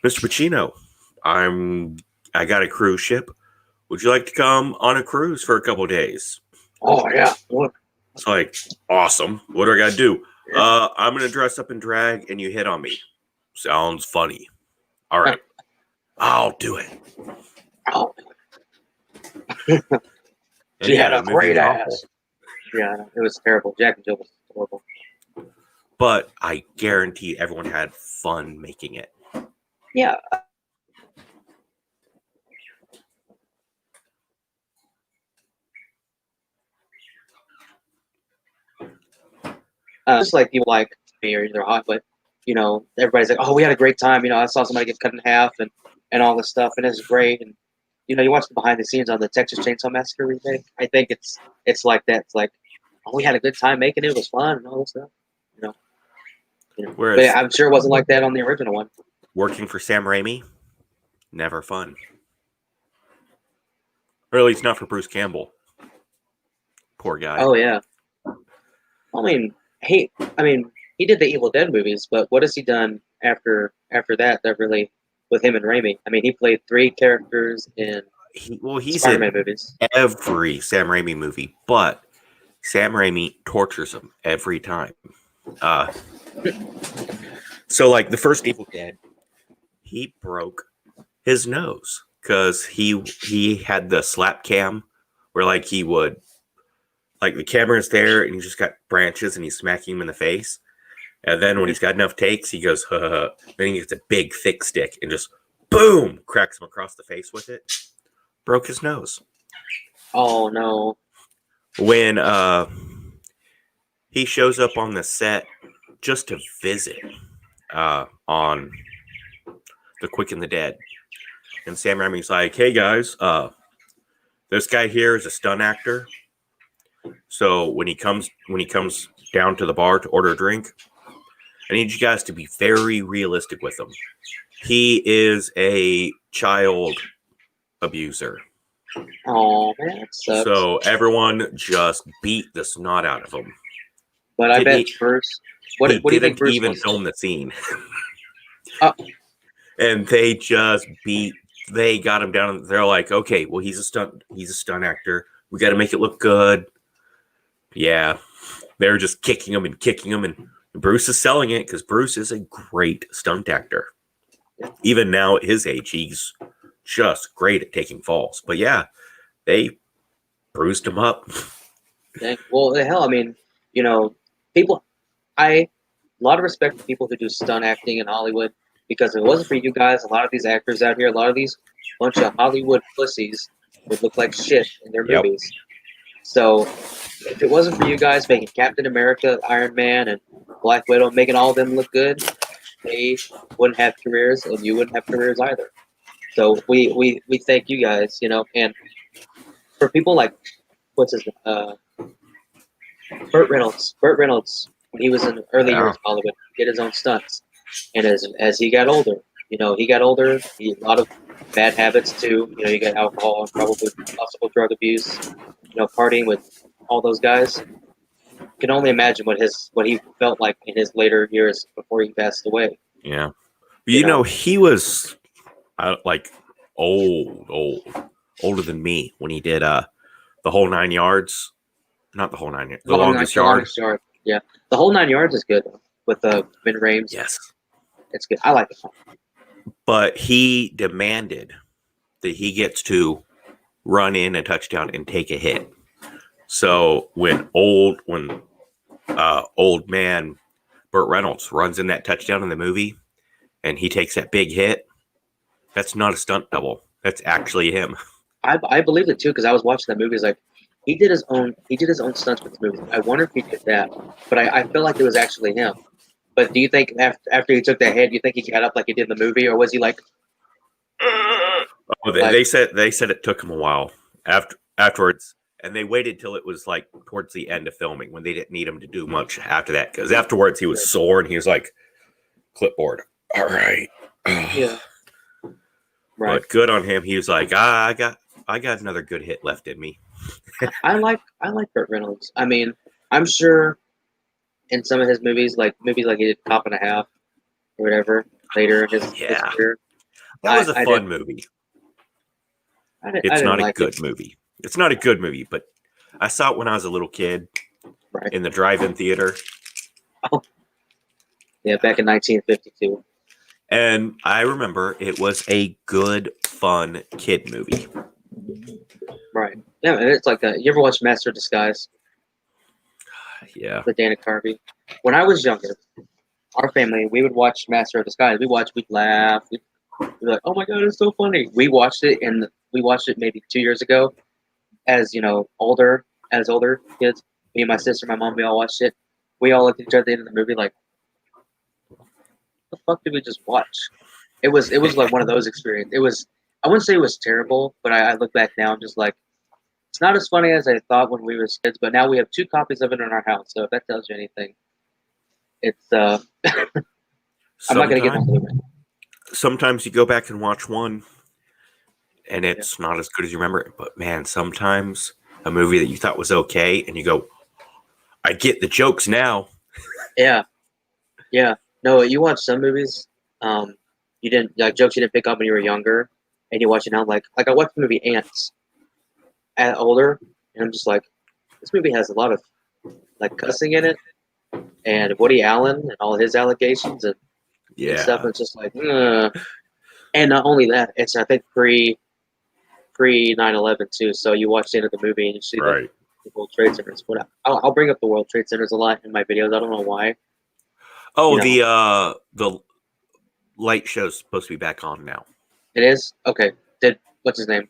Mr. Pacino, I got a cruise ship. Would you like to come on a cruise for a couple days? Oh yeah. What? It's like, awesome. What do I got to do? Yeah. I'm going to dress up in drag and you hit on me. Sounds funny. All right. I'll do it. Oh, And she had yeah, a the movie great was awful. ass. Yeah, it was terrible. Jack and Jill was horrible. But I guarantee everyone had fun making it. Yeah. Just like people like me or they're hot, but everybody's like, "Oh, we had a great time." I saw somebody get cut in half and all this stuff, and it's great. And you watch the behind the scenes on the Texas Chainsaw Massacre remake. I think it's like that. It's like, oh, we had a good time making it. It was fun and all this stuff. You know. But Whereas I'm sure it wasn't like that on the original one. working for Sam Raimi, never fun. Or at least not for Bruce Campbell. Poor guy. Oh yeah. I mean, he did the Evil Dead movies, but what has he done after that? That really with him and Raimi. I mean, he played 3 characters in He's Spider-Man in movies. every Sam Raimi movie, but Sam Raimi tortures him every time. So like the first Evil Dead, he broke his nose because he had the slap cam where like he would like the camera's there and he just got branches and he's smacking him in the face. And then when he's got enough takes, he goes, ha, ha, ha. Then he gets a big thick stick and just boom, cracks him across the face with it. Broke his nose. Oh no. When he shows up on the set just to visit on The Quick and the Dead. And Sam Raimi's like, hey guys, this guy here is a stunt actor. So when he comes down to the bar to order a drink, I need you guys to be very realistic with him. He is a child abuser. Oh man, that sucks. So everyone just beat the snot out of him. But I bet Bruce. What do you think Bruce even was? film the scene? And they just they got him down. They're like, okay, well, he's a stunt actor. We got to make it look good. Yeah, they're just kicking him, and Bruce is selling it because Bruce is a great stunt actor. Even now at his age, he's just great at taking falls. But yeah, they bruised him up. Well, the hell, I mean, people. A lot of respect for people who do stunt acting in Hollywood, because if it wasn't for you guys, a lot of these actors out here, a lot of these bunch of Hollywood pussies would look like shit in their movies. So if it wasn't for you guys making Captain America, Iron Man, and Black Widow, making all of them look good, they wouldn't have careers, and you wouldn't have careers either. So we thank you guys, and for people like what's his name, Burt Reynolds. Burt Reynolds, when he was in the early years of Hollywood, did his own stunts, and as he got older, he a lot of bad habits too. You got alcohol and probably possible drug abuse. Partying with all those guys. Can only imagine what he felt like in his later years before he passed away. Yeah, he was like older than me when he did the whole 9 yards. Not the whole 9 yards. The longest yard. Longest yard. Yeah, the whole 9 yards is good with Vin Rames. Yes, it's good. I like it. But he demanded that he gets to run in a touchdown and take a hit. So when old man Burt Reynolds runs in that touchdown in the movie and he takes that big hit, that's not a stunt double. That's actually him. I believe it too, because I was watching that movie. It's like he did his own stunts with the movie. I wonder if he did that, but I feel like it was actually him. But do you think after he took that hit, do you think he got up like he did in the movie, or was he like? They said it took him a while afterwards, and they waited till it was like towards the end of filming when they didn't need him to do much after that, because afterwards he was sore and he was like, clipboard. All right. Yeah. Right. But good on him. He was like, I got another good hit left in me. I like Burt Reynolds. I mean, I'm sure in some of his movies, like he did Cop and a Half or whatever later in his career, That was a I fun didn't movie. I It's didn't not a like it. good movie. It's not a good movie, but I saw it when I was a little kid Right. in the drive-in theater. Oh, yeah, back in 1952. And I remember it was a good, fun kid movie. Right. Yeah, and it's like you ever watch Master of Disguise, Yeah. the Dana Carvey? When I was younger, our family, we would watch Master of Disguise. We'd laugh. We'd be like, "Oh my god, it's so funny." We watched it maybe 2 years ago. As older kids, me and my sister, my mom, we all watched it. We all looked at each other at the end of the movie like, "The fuck did we just watch?" It was like one of those experiences. I wouldn't say it was terrible, but I look back now, I'm just like, it's not as funny as I thought when we were kids. But now we have 2 copies of it in our house, so if that tells you anything, it's I'm not gonna get Sometimes, on Blu-ray. sometimes you go back and watch one, and Yeah, it's not as good as you remember it. But man, sometimes a movie that you thought was okay, and you go, "I get the jokes now." yeah, yeah. No, you watch some movies, you didn't like jokes you didn't pick up when you were younger, and you watch it now. Like I watched the movie Ants at older, and I'm just like, this movie has a lot of like cussing in it, and Woody Allen and all his allegations and stuff. Yeah, And it's just like, ugh. And not only that, it's I think pre 9/11 too. So you watch the end of the movie and you see right. the World Trade Centers. But I'll bring up the World Trade Centers a lot in my videos. I don't know why. You Oh, know, the light show's supposed to be back on now. it is okay. Did what's his name?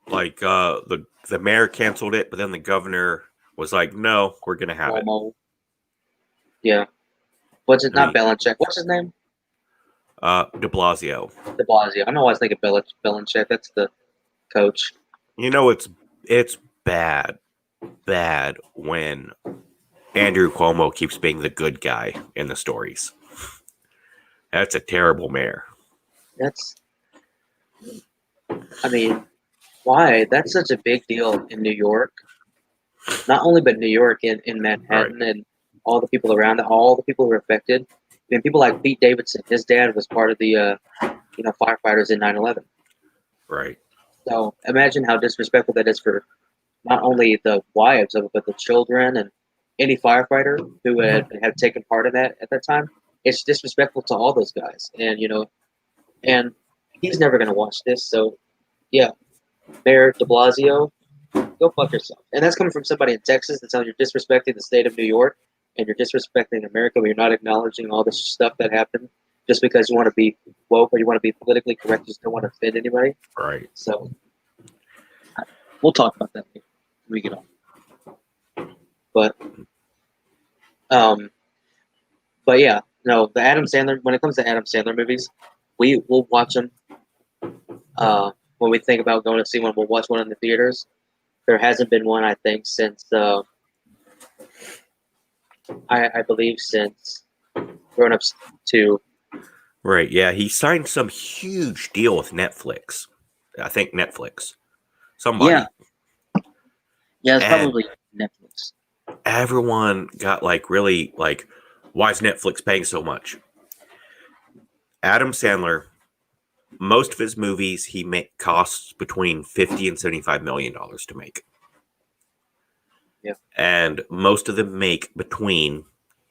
Like the mayor canceled it, but then the governor was like, "No, we're gonna have it." Cuomo. Yeah. What's it? I Not mean, Belichick. What's his name? De Blasio. De Blasio. I don't know why I was thinking Belichick. That's the coach. You know, it's bad when Andrew Cuomo keeps being the good guy in the stories. That's a terrible mayor. That's. I mean, why? That's such a big deal in New York. Not only but New York in Right, Manhattan and all the people around it, all the people who were affected. I mean, people like Pete Davidson. His dad was part of the firefighters in 9/11. right, So imagine how disrespectful that is for not only the wives of it, but the children and any firefighter who had taken part in that at that time. It's disrespectful to all those guys, and he's never gonna watch this. So yeah, Mayor De Blasio, go fuck yourself. And that's coming from somebody in Texas that's telling you're disrespecting the state of New York and you're disrespecting America, but you're not acknowledging all this stuff that happened just because you want to be woke or you want to be politically correct. You just don't want to offend anybody. right. So we'll talk about that later when we get on. But um, but yeah, no, the Adam Sandler. When it comes to Adam Sandler movies, we'll watch them. When we think about going to see one, we'll watch one in the theaters. There hasn't been one, I think, since I believe since Grown Ups 2. Right. Yeah, he signed some huge deal with Netflix. I think Netflix. Yeah, Somebody. yeah, it's And probably Netflix. everyone got like really like, why is Netflix paying so much? Adam Sandler, most of his movies costs between 50 and 75 million dollars to make. Yeah, And most of them make between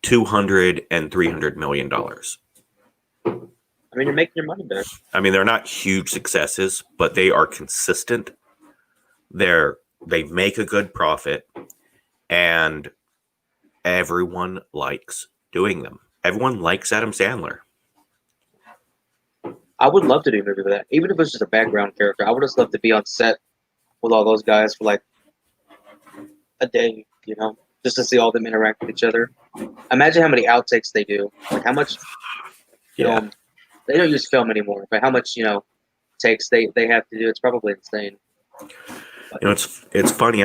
200 and 300 million dollars. I mean, you're making your money back. I mean, they're not huge successes, but they are consistent. They make a good profit, and everyone likes doing them. Everyone likes Adam Sandler. I would love to do a movie with that, even if it was just a background character. I would just love to be on set with all those guys for like a day, just to see all of them interact with each other. Imagine how many outtakes they do. Like how much Yeah. film they don't use film anymore, but how much takes they have to do. It's probably insane. But, It's funny.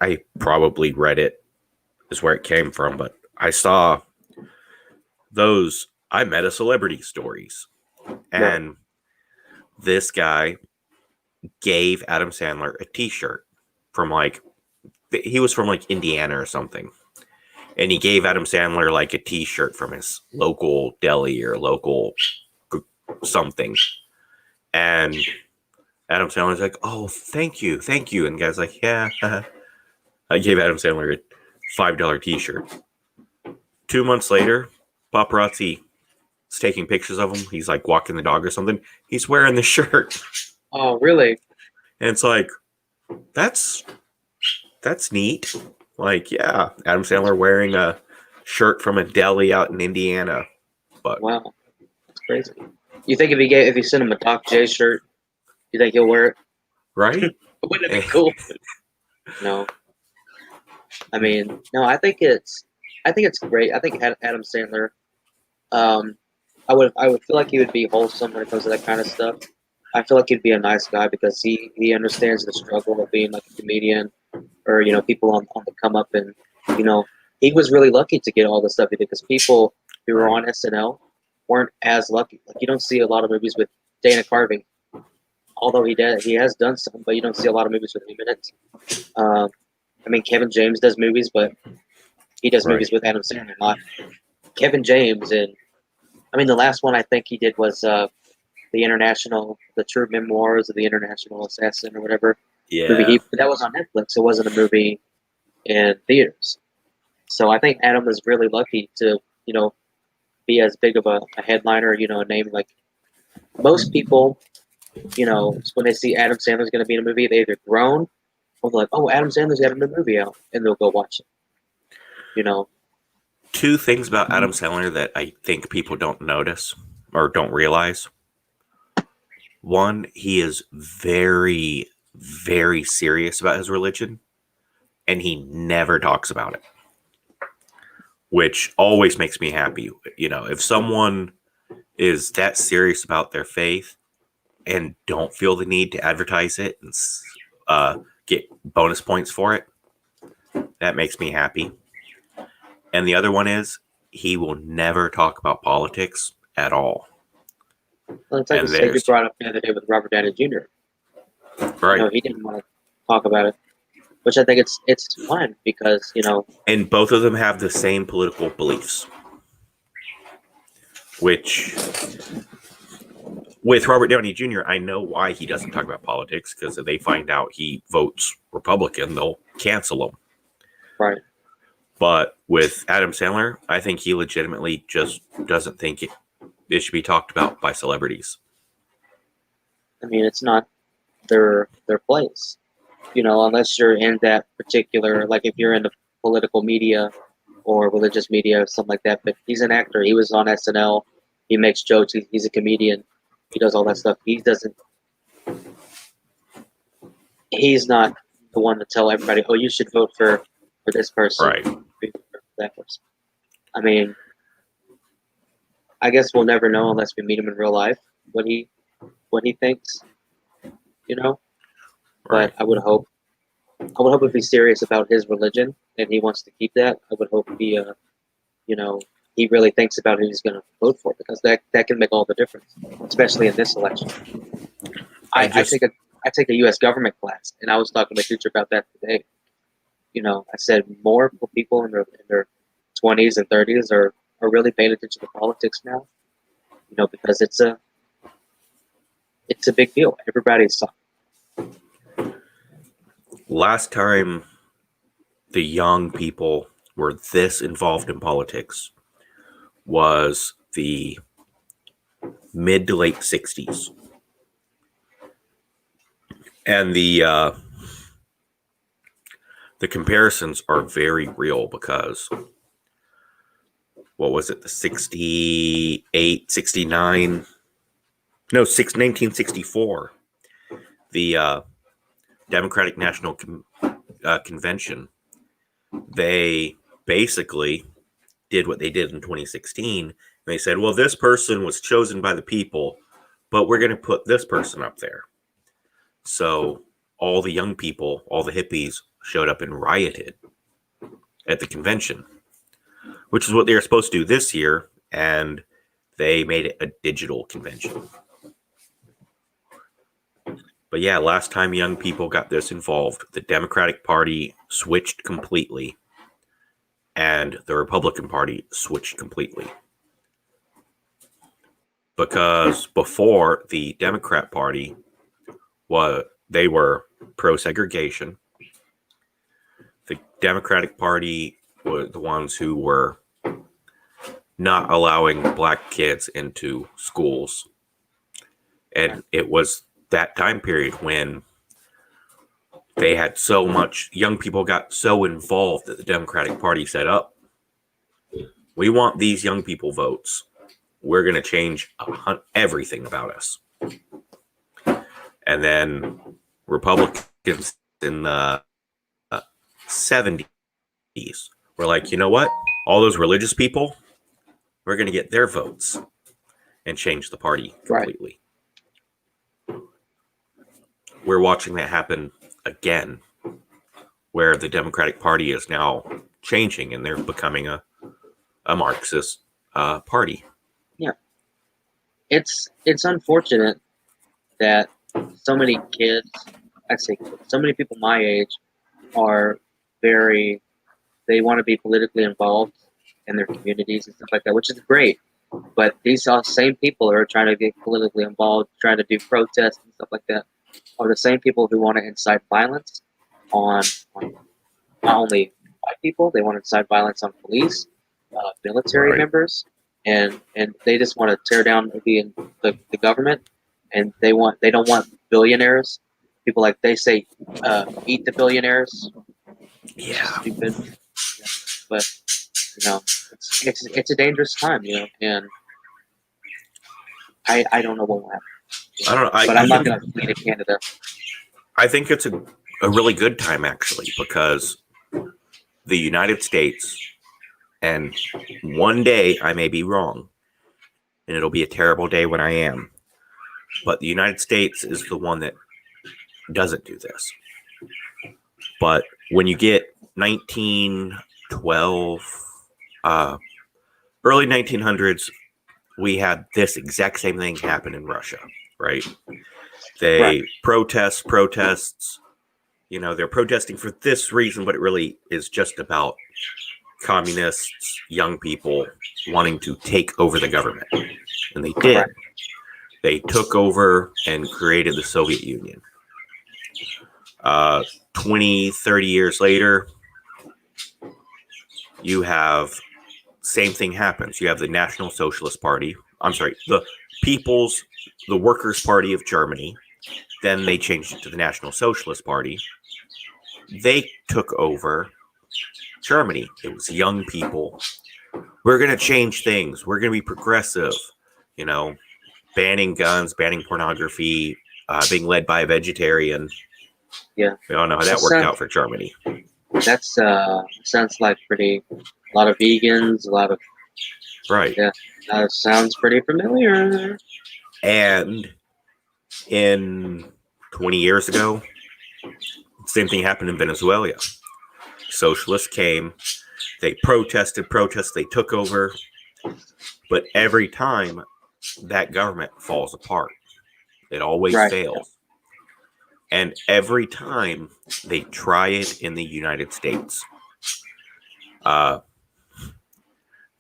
I probably read it is where it came from, but I saw those I met a celebrity stories, yeah, and this guy gave Adam Sandler a T-shirt from like he was from like Indiana or something, and he gave Adam Sandler like a T-shirt from his local deli or local something. And Adam Sandler's like, oh, thank you. And the guy's like, yeah. I gave Adam Sandler a $5 t-shirt. 2 months later, paparazzi is taking pictures of him. He's like walking the dog or something. He's wearing the shirt. Oh, really? And it's like, that's neat. Like, yeah, Adam Sandler wearing a shirt from a deli out in Indiana. But Wow, that's crazy. You think if he sent him a Doc J shirt, you think he'll wear it? right? Wouldn't it be cool? No. I mean, no. I think it's great. I think Adam Sandler. I would feel like he would be wholesome when it comes to that kind of stuff. I feel like he'd be a nice guy because he understands the struggle of being like a comedian or people on the come up, and you know he was really lucky to get all the stuff he did because people who were on SNL weren't as lucky. Like you don't see a lot of movies with Dana Carvey, although he has done some, but you don't see a lot of movies with him in it. I mean, Kevin James does movies, but he does movies with Adam Sandler, not Kevin James. And I mean, the last one I think he did was the True Memoirs of the International Assassin or whatever movie. That was on Netflix. It wasn't a movie in theaters. So I think Adam was really lucky to be as big of a headliner, a name like most people. When they see Adam Sandler's going to be in a movie, they either groan or they're like, "Oh, Adam Sandler's got a new movie out," and they'll go watch it. Two things about Adam Sandler that I think people don't notice or don't realize. One, he is very, very serious about his religion, and he never talks about it, which always makes me happy. If someone is that serious about their faith and don't feel the need to advertise it and get bonus points for it, that makes me happy. And the other one is he will never talk about politics at all. Well, it's like you brought up the other day with Robert Downey Jr. Right. He didn't want to talk about it, which I think it's fine because And both of them have the same political beliefs, which with Robert Downey Jr., I know why he doesn't talk about politics, because if they find out he votes Republican, they'll cancel him. Right. But with Adam Sandler, I think he legitimately just doesn't think it should be talked about by celebrities. I mean, it's not their place, unless you're in that particular, like if you're in the political media or religious media or something like that. But he's an actor. He was on SNL. He makes jokes. He's a comedian. He does all that stuff. He's not the one to tell everybody, oh, you should vote for this person. Right. That person. I mean, I guess we'll never know unless we meet him in real life what he thinks, Right. But I would hope if he's serious about his religion and he wants to keep that, I would hope he really thinks about who he's going to vote for, because that can make all the difference, especially in this election. I take a U.S. government class, and I was talking to my teacher about that today. I said more people in their 20s and 30s are really paying attention to politics now, because it's a big deal. Everybody's talking. Last time the young people were this involved in politics was the mid to late 60s. And the comparisons are very real, because what was it, the 68, 69, no, 1964, the Democratic National Convention, they basically did what they did in 2016. And they said, well, this person was chosen by the people, but we're going to put this person up there. So all the young people, all the hippies showed up and rioted at the convention, which is what they were supposed to do this year. And they made it a digital convention. But yeah, last time young people got this involved, the Democratic Party switched completely, and the Republican Party switched completely. because before the Democrat Party they were pro-segregation. The Democratic Party were the ones who were not allowing black kids into schools. And it was that time period when they had so much, young people got so involved that the Democratic Party said, up, we want these young people votes. We're going to change everything about us. And then Republicans in the 70s were like, you know what? All those religious people, we're going to get their votes and change the party completely. Right. We're watching that happen again, where the Democratic Party is now changing and they're becoming a Marxist party. Yeah. It's unfortunate that so many kids, so many people my age are they want to be politically involved in their communities and stuff like that, which is great. But these same people who are trying to get politically involved, trying to do protests and stuff like that, are the same people who want to incite violence on not only white people, they want to incite violence on police, military members, and they just want to tear down the government, and they don't want billionaires. People like they say, eat the billionaires. Yeah. Stupid. But it's a dangerous time, and I don't know what will happen. I don't know. But I'm not going to flee to Canada. I think it's a really good time, actually, because the United States, and one day I may be wrong, and it'll be a terrible day when I am, but the United States is the one that doesn't do this. But when you get 1912, early 1900s, we had this exact same thing happen in Russia, right? They protests, they're protesting for this reason, but it really is just about communists, young people wanting to take over the government. And they did. They took over and created the Soviet Union. 20, 30 years later, you have same thing happens. You have the National Socialist Party. I'm sorry, the Workers' Party of Germany. Then they changed it to the National Socialist Party. They took over Germany. It was young people. We're going to change things. We're going to be progressive. Banning guns, banning pornography, being led by a vegetarian. Yeah. We all know how that worked out for Germany. That's sounds like a lot of vegans, a lot of... Right. Yeah, that sounds pretty familiar. And in 20 years ago, same thing happened in Venezuela. Socialists came, they protested, they took over, but every time that government falls apart. It always fails. And every time they try it in the United States.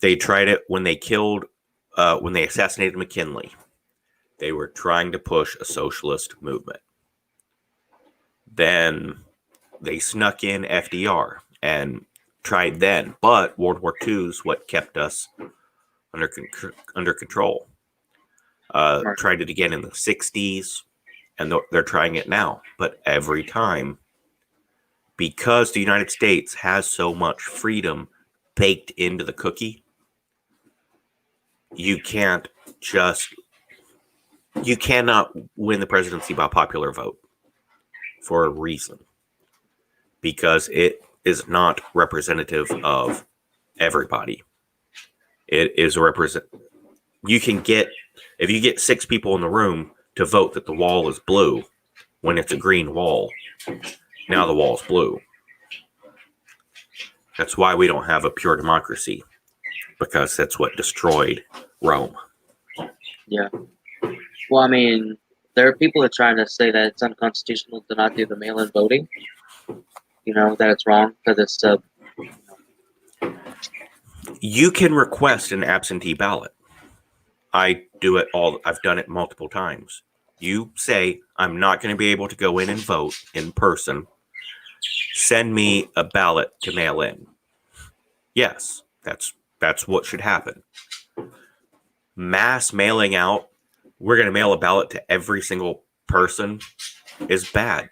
They tried it when they assassinated McKinley. They were trying to push a socialist movement. Then they snuck in FDR and tried then, but World War II is what kept us under control. Tried it again in the 60s, and they're trying it now. But every time, because the United States has so much freedom baked into the cookie, you cannot win the presidency by popular vote for a reason, because it is not representative of everybody. It is if you get 6 people in the room to vote that the wall is blue when it's a green wall, now the wall's blue. That's why we don't have a pure democracy, because that's what destroyed Rome. Yeah. Well, I mean, there are people that are trying to say that it's unconstitutional to not do the mail-in voting. That it's wrong because it's You can request an absentee ballot. I do it all. I've done it multiple times. You say I'm not going to be able to go in and vote in person. Send me a ballot to mail in. Yes, that's what should happen. Mass mailing out, we're going to mail a ballot to every single person is bad.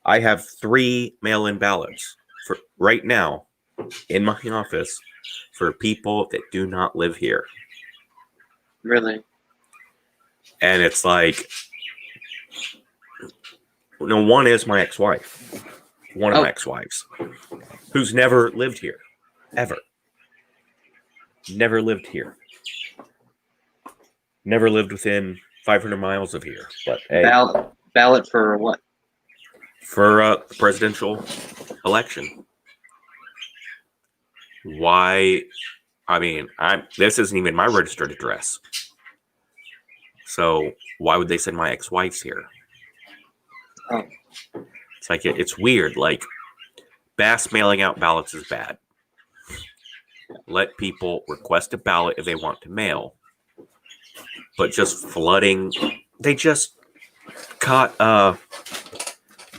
I have 3 mail-in ballots for right now in my office for people that do not live here. Really? And it's like, no, one is my ex-wife. One of my ex-wives, who's never lived here, ever. Never lived here. Never lived within 500 miles of here. But hey, ballot for what? For the presidential election. Why? I mean, this isn't even my registered address. So why would they send my ex-wife's here? Oh. It's like it's weird. Like, mass mailing out ballots is bad. Let people request a ballot if they want to mail. But just flooding, they just caught. I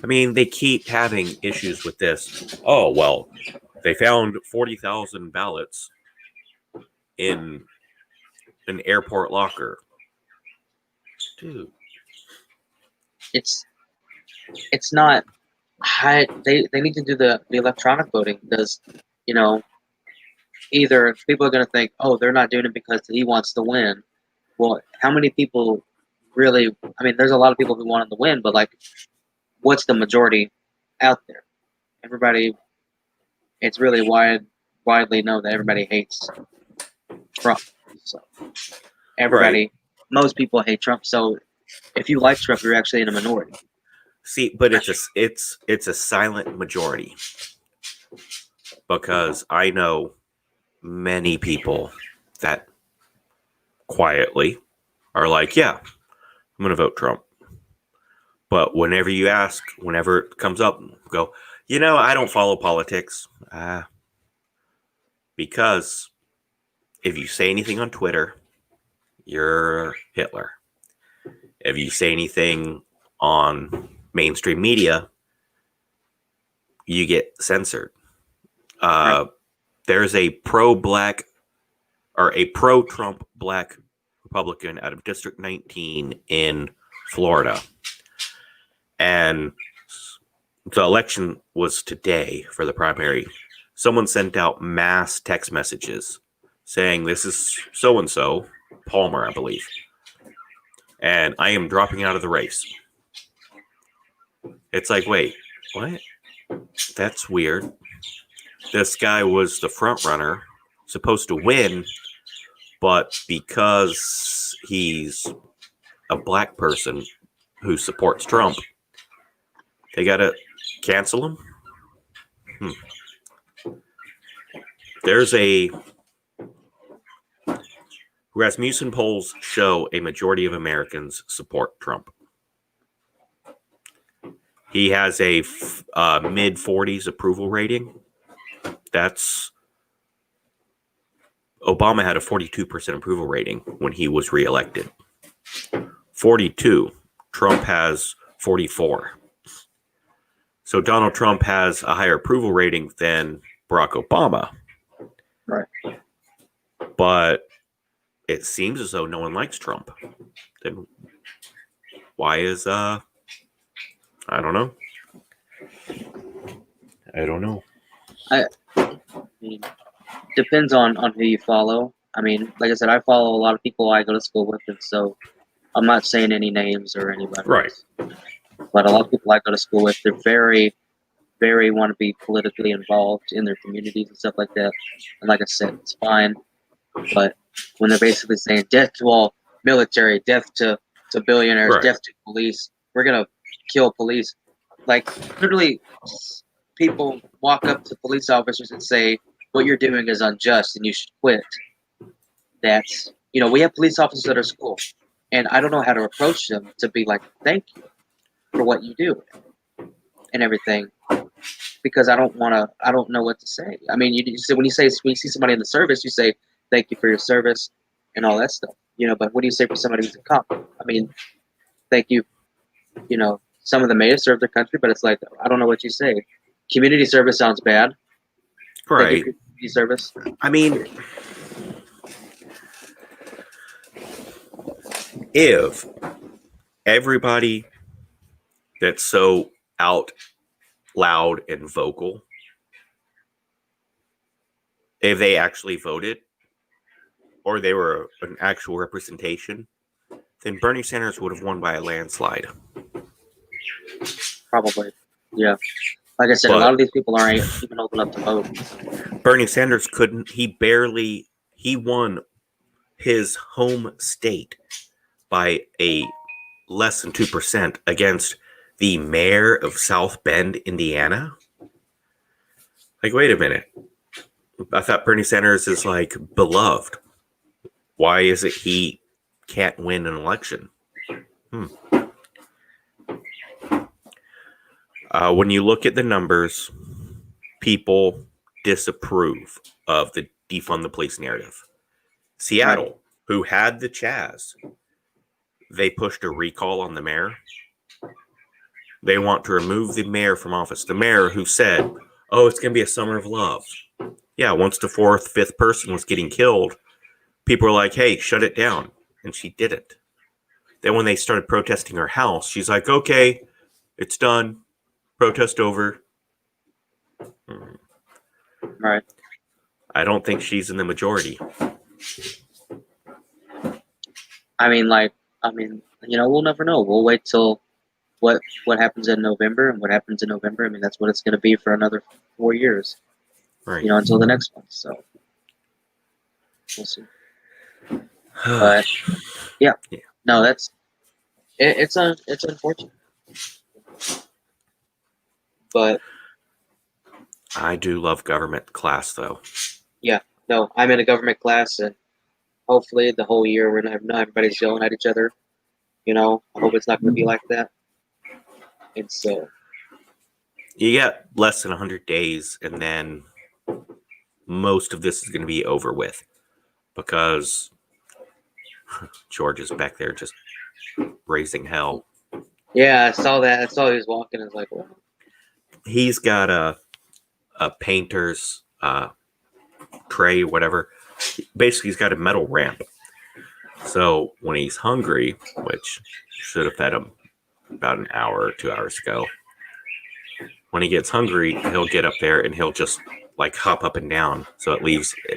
mean, they keep having issues with this. Oh well, they found 40,000 ballots in an airport locker. Dude, It's not. They need to do the electronic voting because, you know, either people are going to think, oh, they're not doing it because he wants to win. Well, how many people really? I mean, there's a lot of people who want him to win, but like, what's the majority out there? Everybody. It's really widely known that everybody hates Trump. So everybody, right. most people hate Trump. So if you like Trump, you're actually in a minority. See, but it's a silent majority, because I know many people that quietly are like, yeah, I'm going to vote Trump. But whenever you ask, whenever it comes up, go, I don't follow politics. Because if you say anything on Twitter, you're Hitler. If you say anything on mainstream media, you get censored. There's a pro-black or a pro-Trump black Republican out of District 19 in Florida. And the election was today for the primary. Someone sent out mass text messages saying, this is so-and-so, Palmer, I believe, and I am dropping out of the race. It's like, wait, what? That's weird. This guy was the front runner, supposed to win, but because he's a black person who supports Trump, they gotta cancel him? There's a Rasmussen polls show a majority of Americans support Trump. He has a mid-40s approval rating. That's Obama had a 42% approval rating when he was reelected. 42. Trump has 44. So Donald Trump has a higher approval rating than Barack Obama. Right. But it seems as though no one likes Trump. Then why is I don't know. I mean, depends on who you follow. I mean, like I said, I follow a lot of people I go to school with, and so I'm not saying any names or anybody. Right. But a lot of people I go to school with, they're very, very want to be politically involved in their communities and stuff like that. And like I said, it's fine. But when they're basically saying death to all military, death to billionaires, right. death to police, we're going to kill police. Like, literally, people walk up to police officers and say, what you're doing is unjust and you should quit. That's, we have police officers at our school, and I don't know how to approach them to be like, thank you for what you do and everything, because I don't know what to say. I mean, you say when you see somebody in the service, you say, thank you for your service and all that stuff. But what do you say for somebody who's a cop? I mean, thank you. Some of them may have served their country, but it's like, I don't know what you say. Community service sounds bad. Thank you Right. for community service. I mean, if everybody that's so out loud and vocal, if they actually voted or they were an actual representation, then Bernie Sanders would have won by a landslide. Probably. Yeah. Like I said, a But lot of these people aren't even old enough to vote. Bernie Sanders couldn't, he won his home state by a less than 2% against the mayor of South Bend, Indiana. Like, wait a minute. I thought Bernie Sanders is like beloved. Why is it he can't win an election? When you look at the numbers, people disapprove of the defund the police narrative. Seattle, Right. who had the Chaz, they pushed a recall on the mayor. They want to remove the mayor from office. The mayor who said, oh, it's going to be a summer of love. Yeah, once the fourth, fifth person was getting killed, people were like, hey, shut it down. And she didn't. Then when they started protesting her house, she's like, okay, it's done. Protest over. Right. I don't think she's in the majority. I mean, we'll never know. We'll wait till what happens in November, and what happens in November. I mean, that's what it's going to be for another 4 years. Right. Until the next one. So we'll see. But yeah. No, it's unfortunate. But I do love government class, though. yeah, no, I'm in a government class, and hopefully the whole year we're not everybody's yelling at each other. I hope it's not going to be like that. And so You get less than 100 days, and then most of this is going to be over with because George is back there just raising hell. yeah, I saw that. I saw he was walking. I was like, well, He's got a painter's tray, whatever. Basically, he's got a metal ramp. So when he's hungry, which should have fed him about an hour or 2 hours ago, when he gets hungry, he'll get up there and he'll just like hop up and down. So it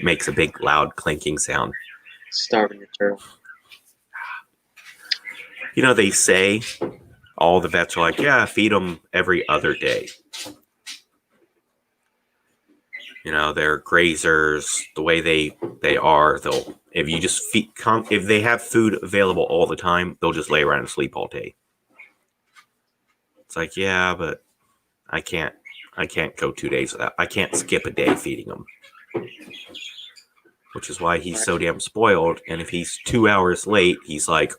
makes a big loud clinking sound. starving your turtle. They say all the vets are like, yeah, feed them every other day. They're grazers. The way they are, if you just if they have food available all the time, they'll just lay around and sleep all day. It's like, yeah, but I can't go 2 days without. I can't skip a day feeding them. Which is why he's so damn spoiled. And if he's 2 hours late, he's like,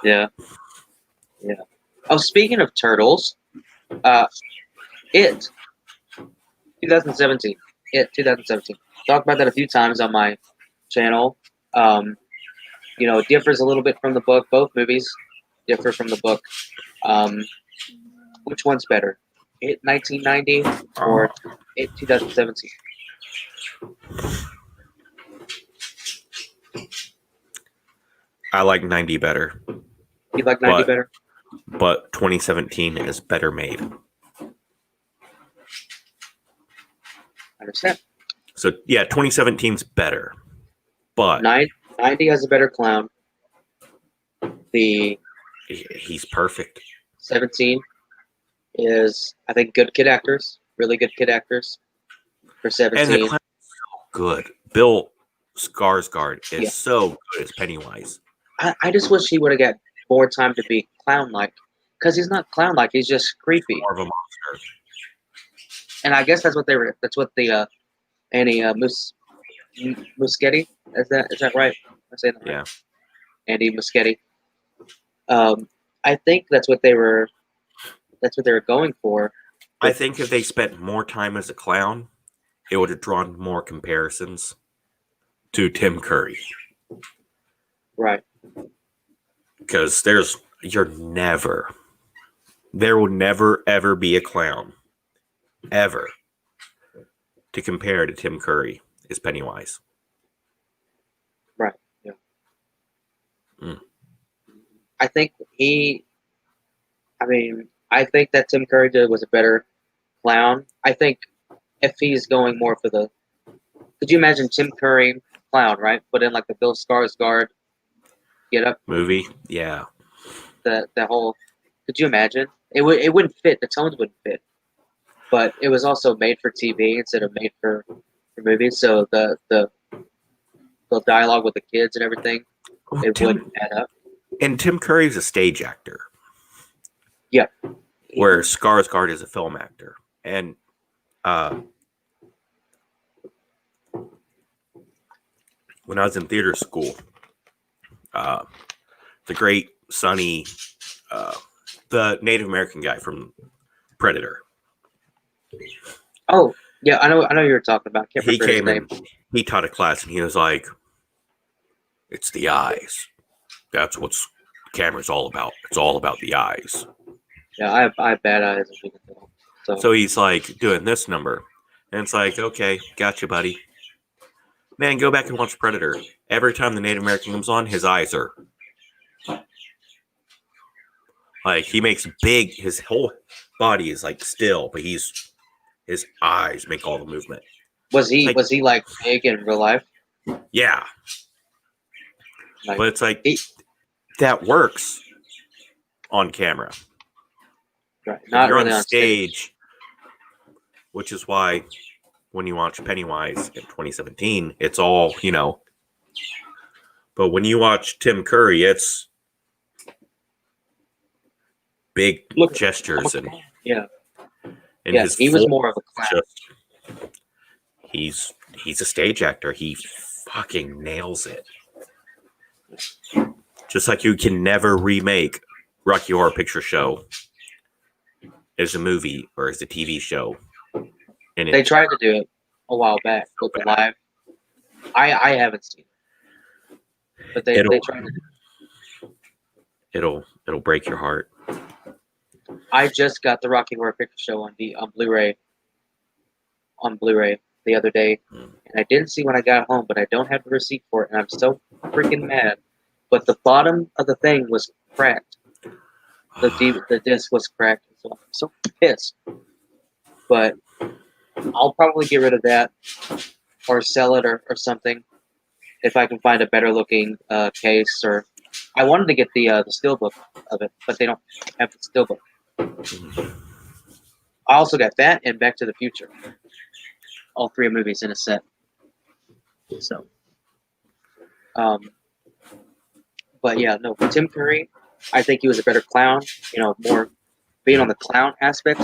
Yeah. Oh, speaking of turtles, it 2017. It 2017. Talked about that a few times on my channel. It differs a little bit from the book. Both movies differ from the book. Which one's better? It 1990 or It 2017? I like 90 better. You like 90 better? But 2017 is better made. I understand. So, yeah, 2017's better. But 90 has a better clown. He's perfect. 17 is, I think, good kid actors. Really good kid actors for 17. And the clown's so good. Bill Skarsgård is so good as Pennywise. I just wish he would have got more time to be clown-like. Because he's not clown-like. He's just creepy. More of a monster. And I guess that's what the Andy Muschietti, is that right? I say that right? Yeah. Andy Muschietti. I think that's what they were going for. I think if they spent more time as a clown, it would have drawn more comparisons to Tim Curry. Right. Because there will never ever be a clown ever to compare to Tim Curry is Pennywise. Right. Yeah. Mm. I think I think that Tim Curry was a better clown. I think if he's going more for could you imagine Tim Curry clown, right? But in like the Bill Skarsgård get up, Movie? Yeah. the whole. Could you imagine? It wouldn't fit. The tones wouldn't fit. But it was also made for TV instead of made for movies. So the dialogue with the kids and everything, Well, it wouldn't add up. And Tim Curry's a stage actor. Yeah. Where Skarsgård is a film actor. And when I was in theater school, the great Sonny, the Native American guy from Predator. Oh, yeah, I know who you're talking about. Can't He remember his came name. in, he taught a class, and he was like, "It's the eyes. That's what camera's all about. It's all about the eyes." Yeah, I have bad eyes, as you can tell. So he's like doing this number, and it's like, okay, gotcha, buddy. Man, go back and watch Predator. Every time the Native American comes on, his eyes are like, he makes big. His whole body is like still, but his eyes make all the movement. Was he like big in real life? Yeah. Like, but it's like that works on camera. Right. Not you're really on stage, which is why when you watch Pennywise in 2017, it's all, But when you watch Tim Curry, it's big gestures and yeah. And yes, he was more of a clown. He's a stage actor. He fucking nails it. Just like you can never remake Rocky Horror Picture Show as a movie or as a TV show. And they tried to do it a while back with the live. I haven't seen it, but they tried to do it. It'll break your heart. I just got the Rocky Horror Picture Show on Blu-ray the other day, and I didn't see when I got home, but I don't have the receipt for it, and I'm so freaking mad. But the bottom of the thing was cracked. The disc was cracked, so I'm so pissed. But I'll probably get rid of that or sell it or something if I can find a better looking case. Or I wanted to get the steelbook of it, but they don't have the steelbook. I also got that and Back to the Future. All three movies in a set. So, but yeah, no, Tim Curry, I think he was a better clown. More being on the clown aspect.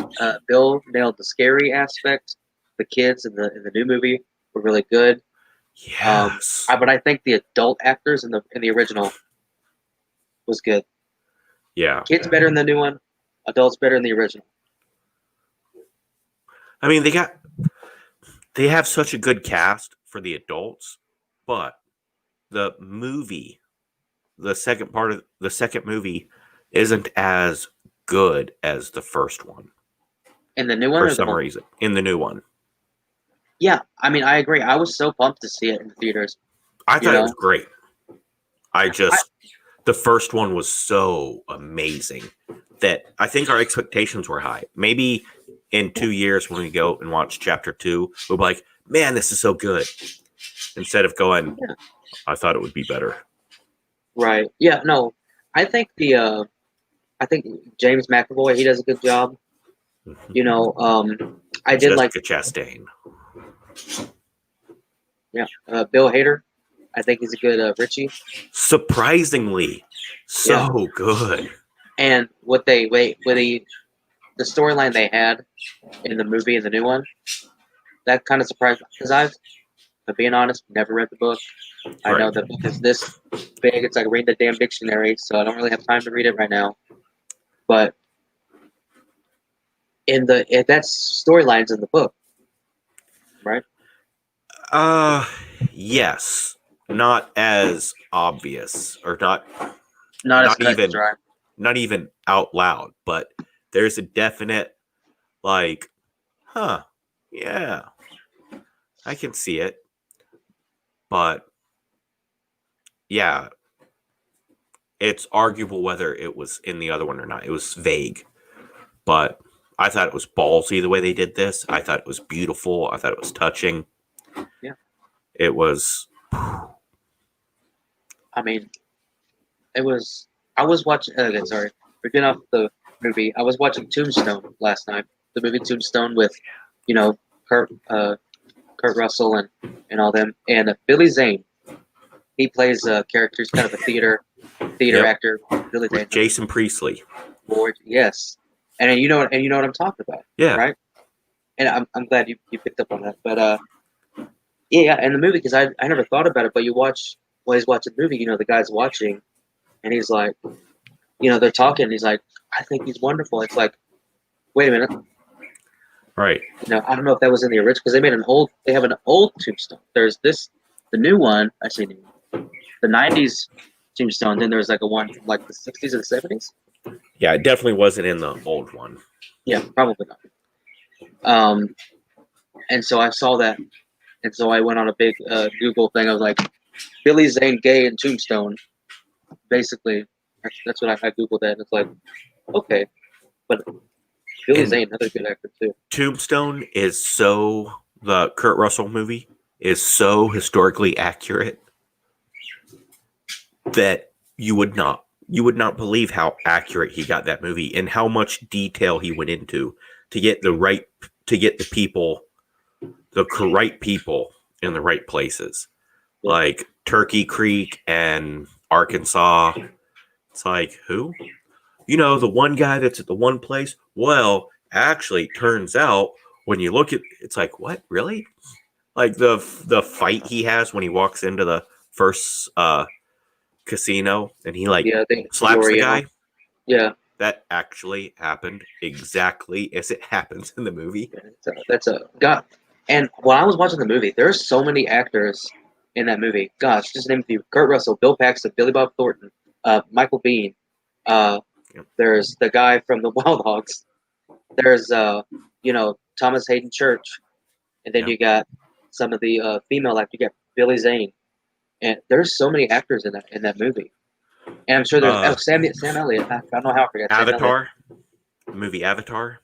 Bill nailed the scary aspect. The kids in the new movie were really good. Yes. But I think the adult actors in the original was good. Yeah. Kids better in the new one. Adults better in the original. I mean, they have such a good cast for the adults, but the movie, the second part of the second movie, isn't as good as the first one. In the new one, for some reason, in the new one. Yeah, I mean, I agree. I was so pumped to see it in the theaters. I thought it was great. The first one was so amazing that I think our expectations were high. Maybe in 2 years when we go and watch chapter 2, we'll be like, man, this is so good. Instead of going, I thought it would be better. Right. Yeah, no. I think I think James McAvoy, he does a good job. Mm-hmm. I did like Chastain. Yeah. Bill Hader. I think he's a good Richie. Surprisingly, so good. And what the storyline they had in the movie and the new one, that kind of surprised me because being honest, never read the book. I know the book is this big; it's like reading the damn dictionary, so I don't really have time to read it right now. But that storyline's in the book, right? Uh, yes, not as obvious, or Not as not cut and even dry. not even out loud, but there's a definite like, huh, yeah, I can see it, but yeah, it's arguable whether it was in the other one or not. It was vague, but I thought it was ballsy the way they did this. I thought it was beautiful. I thought it was touching. Yeah. It was, I mean, it was. I was watching. Okay, sorry, we're getting off the movie. I was watching Tombstone last night. The movie Tombstone with, you know, Kurt Kurt Russell and all them, and Billy Zane. He plays a character. He's kind of a theater yep, actor. Billy Zane. with Jason Priestley. Lord, yes. And you know what I'm talking about, Yeah, right? And I'm glad you picked up on that. But yeah, and the movie because I never thought about it, but you watch while he's watching the movie, you know, the guy's watching, and he's like, you know, they're talking, and he's like, I think he's wonderful. It's like, wait a minute, right. you know, I don't know if that was in the original because they have an old Tombstone. There's this, the new one, actually, the '90s Tombstone. Then there's like a one from like the '60s or the '70s. Yeah, it definitely wasn't in the old one. Yeah, probably not. Um, and so I saw that, and so I went on a big Google thing. I was like, Billy Zane gay in Tombstone. Basically, that's what I googled that. And it's like, okay, but Billy And Zane, another good actor too. Tombstone is so the Kurt Russell movie is so historically accurate that you would not believe how accurate he got that movie and how much detail he went into to get the people, the right people in the right places, Yeah, like Turkey Creek and Arkansas. It's like, who? The one guy that's at the one place. Well, actually, turns out when you look at it's like, what, really? Like the fight he has when he walks into the first casino and he like yeah, the slaps the Oriental. guy. Yeah, That actually happened exactly as it happens in the movie. yeah, that's a god. And when I was watching the movie, there's so many actors in that movie. Gosh, just name a few: Kurt Russell, Bill Paxton, Billy Bob Thornton, Michael Biehn. Uh, Yep. there's the guy from the Wild Hogs. There's you know, Thomas Hayden Church, and then Yep. you got some of the female actors. You got Billy Zane, and there's so many actors in that movie. And I'm sure there's Sam Elliott. I don't know how I forgot Sam Elliott. Avatar, the movie Avatar.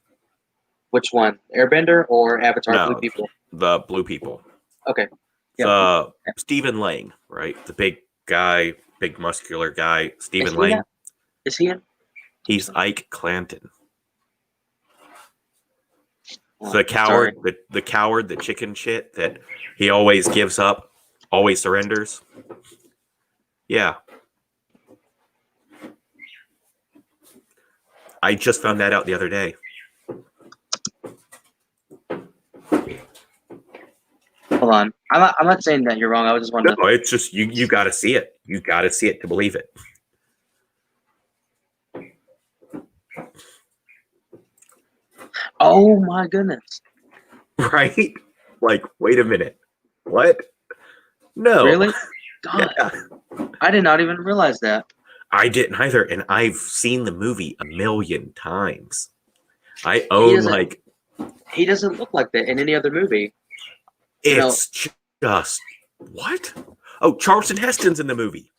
Which one, Airbender or Avatar? Blue No, People. the blue people. Okay, It's yeah. Stephen Lang, right? The big guy, big muscular guy, Is Stephen he in that? Lang. Is he in? He's Ike Clanton. Oh, The sorry. coward, the coward, the chicken shit that he always gives up, always surrenders. Yeah, I just found that out the other day. Hold on. I'm not saying that you're wrong. I was just No, wanting to. it's just you got to see it. You got to see it to believe it. Oh my goodness! Right? Like, wait a minute. What? No. Really? God, Yeah. I did not even realize that. I didn't either, and I've seen the movie a million times. I He own doesn't. like He doesn't look like that in any other movie. You know, it's just what? Oh, Charlton Heston's in the movie.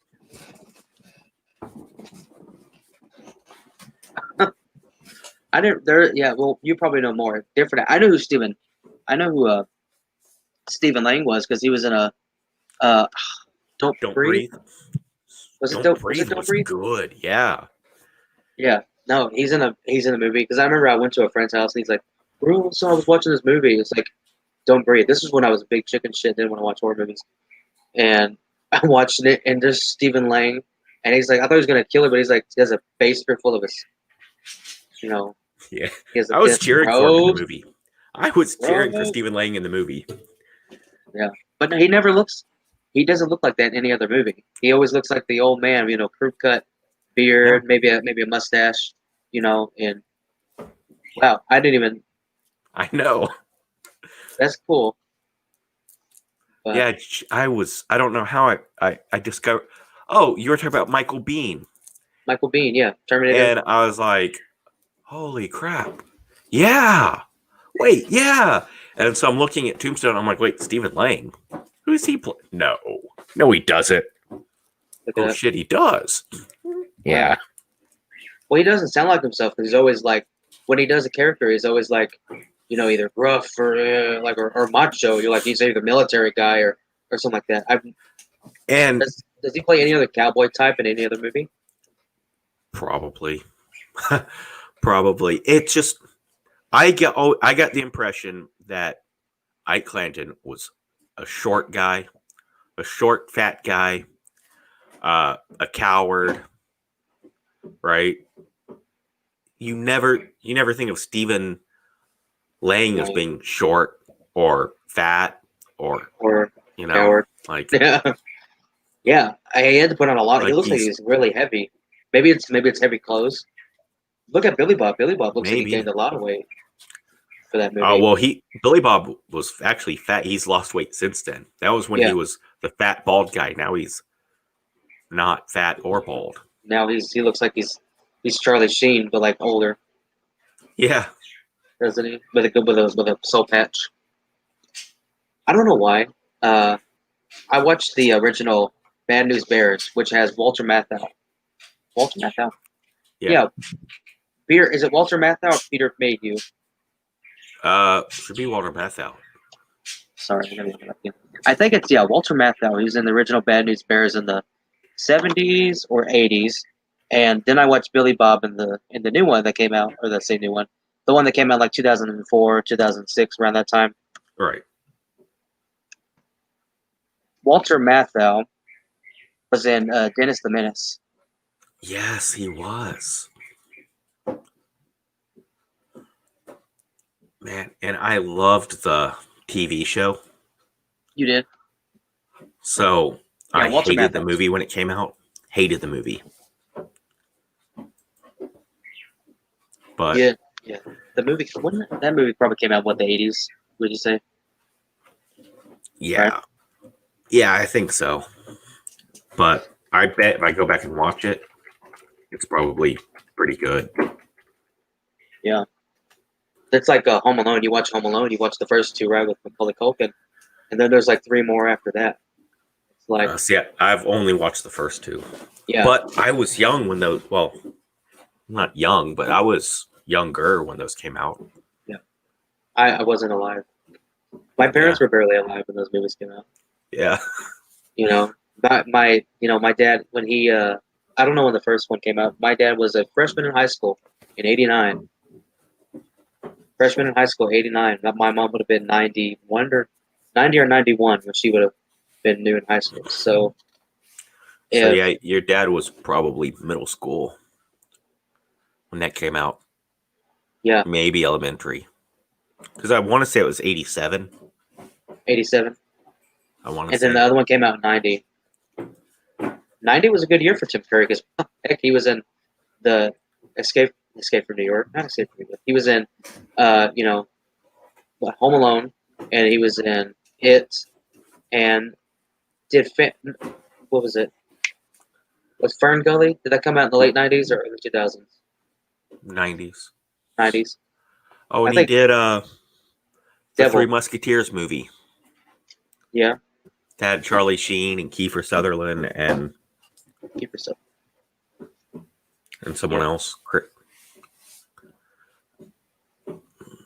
I didn't. There. Yeah. Well, you probably know more. Different. I know who Stephen. I know who Stephen Lang was because he was in a uh, Don't Don't Breathe. breathe. Was it Don't Don't? Was it breathe Don't was Breathe? good. Yeah. Yeah. No, he's in a movie because I remember I went to a friend's house and he's like, "Bro, so I was watching this movie. It's like Don't Breathe." This was when I was a big chicken shit. Didn't want to watch horror movies, and I watched it. And there's Stephen Lang, and he's like, I thought he was gonna kill it, but he's like, he has a baser full of his, you know, Yeah. he has a I was pit. cheering for him in the movie. I was cheering for Bro. Stephen Lang in the movie. Yeah, but no, he never looks. He doesn't look like that in any other movie. He always looks like the old man, you know, crew cut, Yeah. beard, maybe a mustache, you know. And wow, I didn't even. I know. That's cool. But Yeah, I don't know how I discovered. Oh, you were talking about Michael Bean, Michael Bean, yeah, Terminator. and I was like, holy crap! Yeah, wait, yeah. And so I'm looking at Tombstone. I'm like, wait, Stephen Lang. Who is he play? No, no, he doesn't. Look it Oh up. shit, he does. Wow. Yeah, Well, he doesn't sound like himself because he's always like, when he does a character, he's always like, either gruff or like or macho. You're like he's either military guy or something like that. and Does he play any other cowboy type in any other movie? probably, probably. It's just I got the impression that Ike Clanton was a short guy, a short fat guy, a coward, right? You never think of Stephen Lang as No, being short or fat or or you know coward. like Yeah, yeah. He had to put on a lot. He like looks like he's he's really heavy. Maybe it's heavy clothes. Look at Billy Bob. Billy Bob looks like he maybe. gained a lot of weight for that Oh movie. well, he Billy Bob was actually fat. He's lost weight since then. That was when he Yeah. was the fat bald guy. Now he's not fat or bald. Now he looks like he's Charlie Sheen, but like older, Yeah, doesn't he? With a soul patch. I don't know why. Uh, I watched the original Bad News Bears, which has Walter Matthau. Walter Matthau? yeah. Yeah. Peter, is it Walter Matthau or Peter Mayhew? Should be Walter Matthau. Sorry, I'm gonna look it up again. I think it's Walter Matthau. He's in the original Bad News Bears in the 70s or 80s, and then I watched Billy Bob in the new one that came out, or the same new one, the one that came out like 2004, 2006, around that time. Right. Walter Matthau was in Dennis the Menace. Yes, he was. Man, and I loved the TV show. You did? So Yeah, I Walter hated the Matthau. movie when it came out. Hated the movie. But Yeah, yeah. The movie, that movie probably came out, what, the 80s, would you say? Right? yeah. Yeah, I think so. But I bet if I go back and watch it, it's probably pretty good. Yeah. It's like Home Alone. You watch Home Alone, you watch the first two, right, with Macaulay Culkin, and then there's like three more after that. It's like, See, I've only watched the first two. yeah, But I was young when those, well, not young, but I was younger when those came out. yeah. I wasn't alive. My Yeah. parents were barely alive when those movies came out. Yeah. You know, my dad, when he, I don't know when the first one came out. My dad was a freshman in high school in '89. Freshman in high school, '89. My mom would have been 90 or 91 when she would have been new in high school. So So if yeah, your dad was probably middle school when that came out. yeah, Maybe elementary. Because I want to say it was 87. '87, I want to and then the say. other one came out in '90. '90 was a good year for Tim Curry because heck, he was in the Escape from New York, not Escape from New York. He was in, Home Alone, and he was in It, and what was it? Was Fern Gully? Did that come out in the late '90s or early 2000s? 90s. '90s. Oh, I and he think did the Three Devil. Musketeers movie. Yeah, That had Charlie Sheen and Kiefer Sutherland and keep yourself. someone Yeah. else.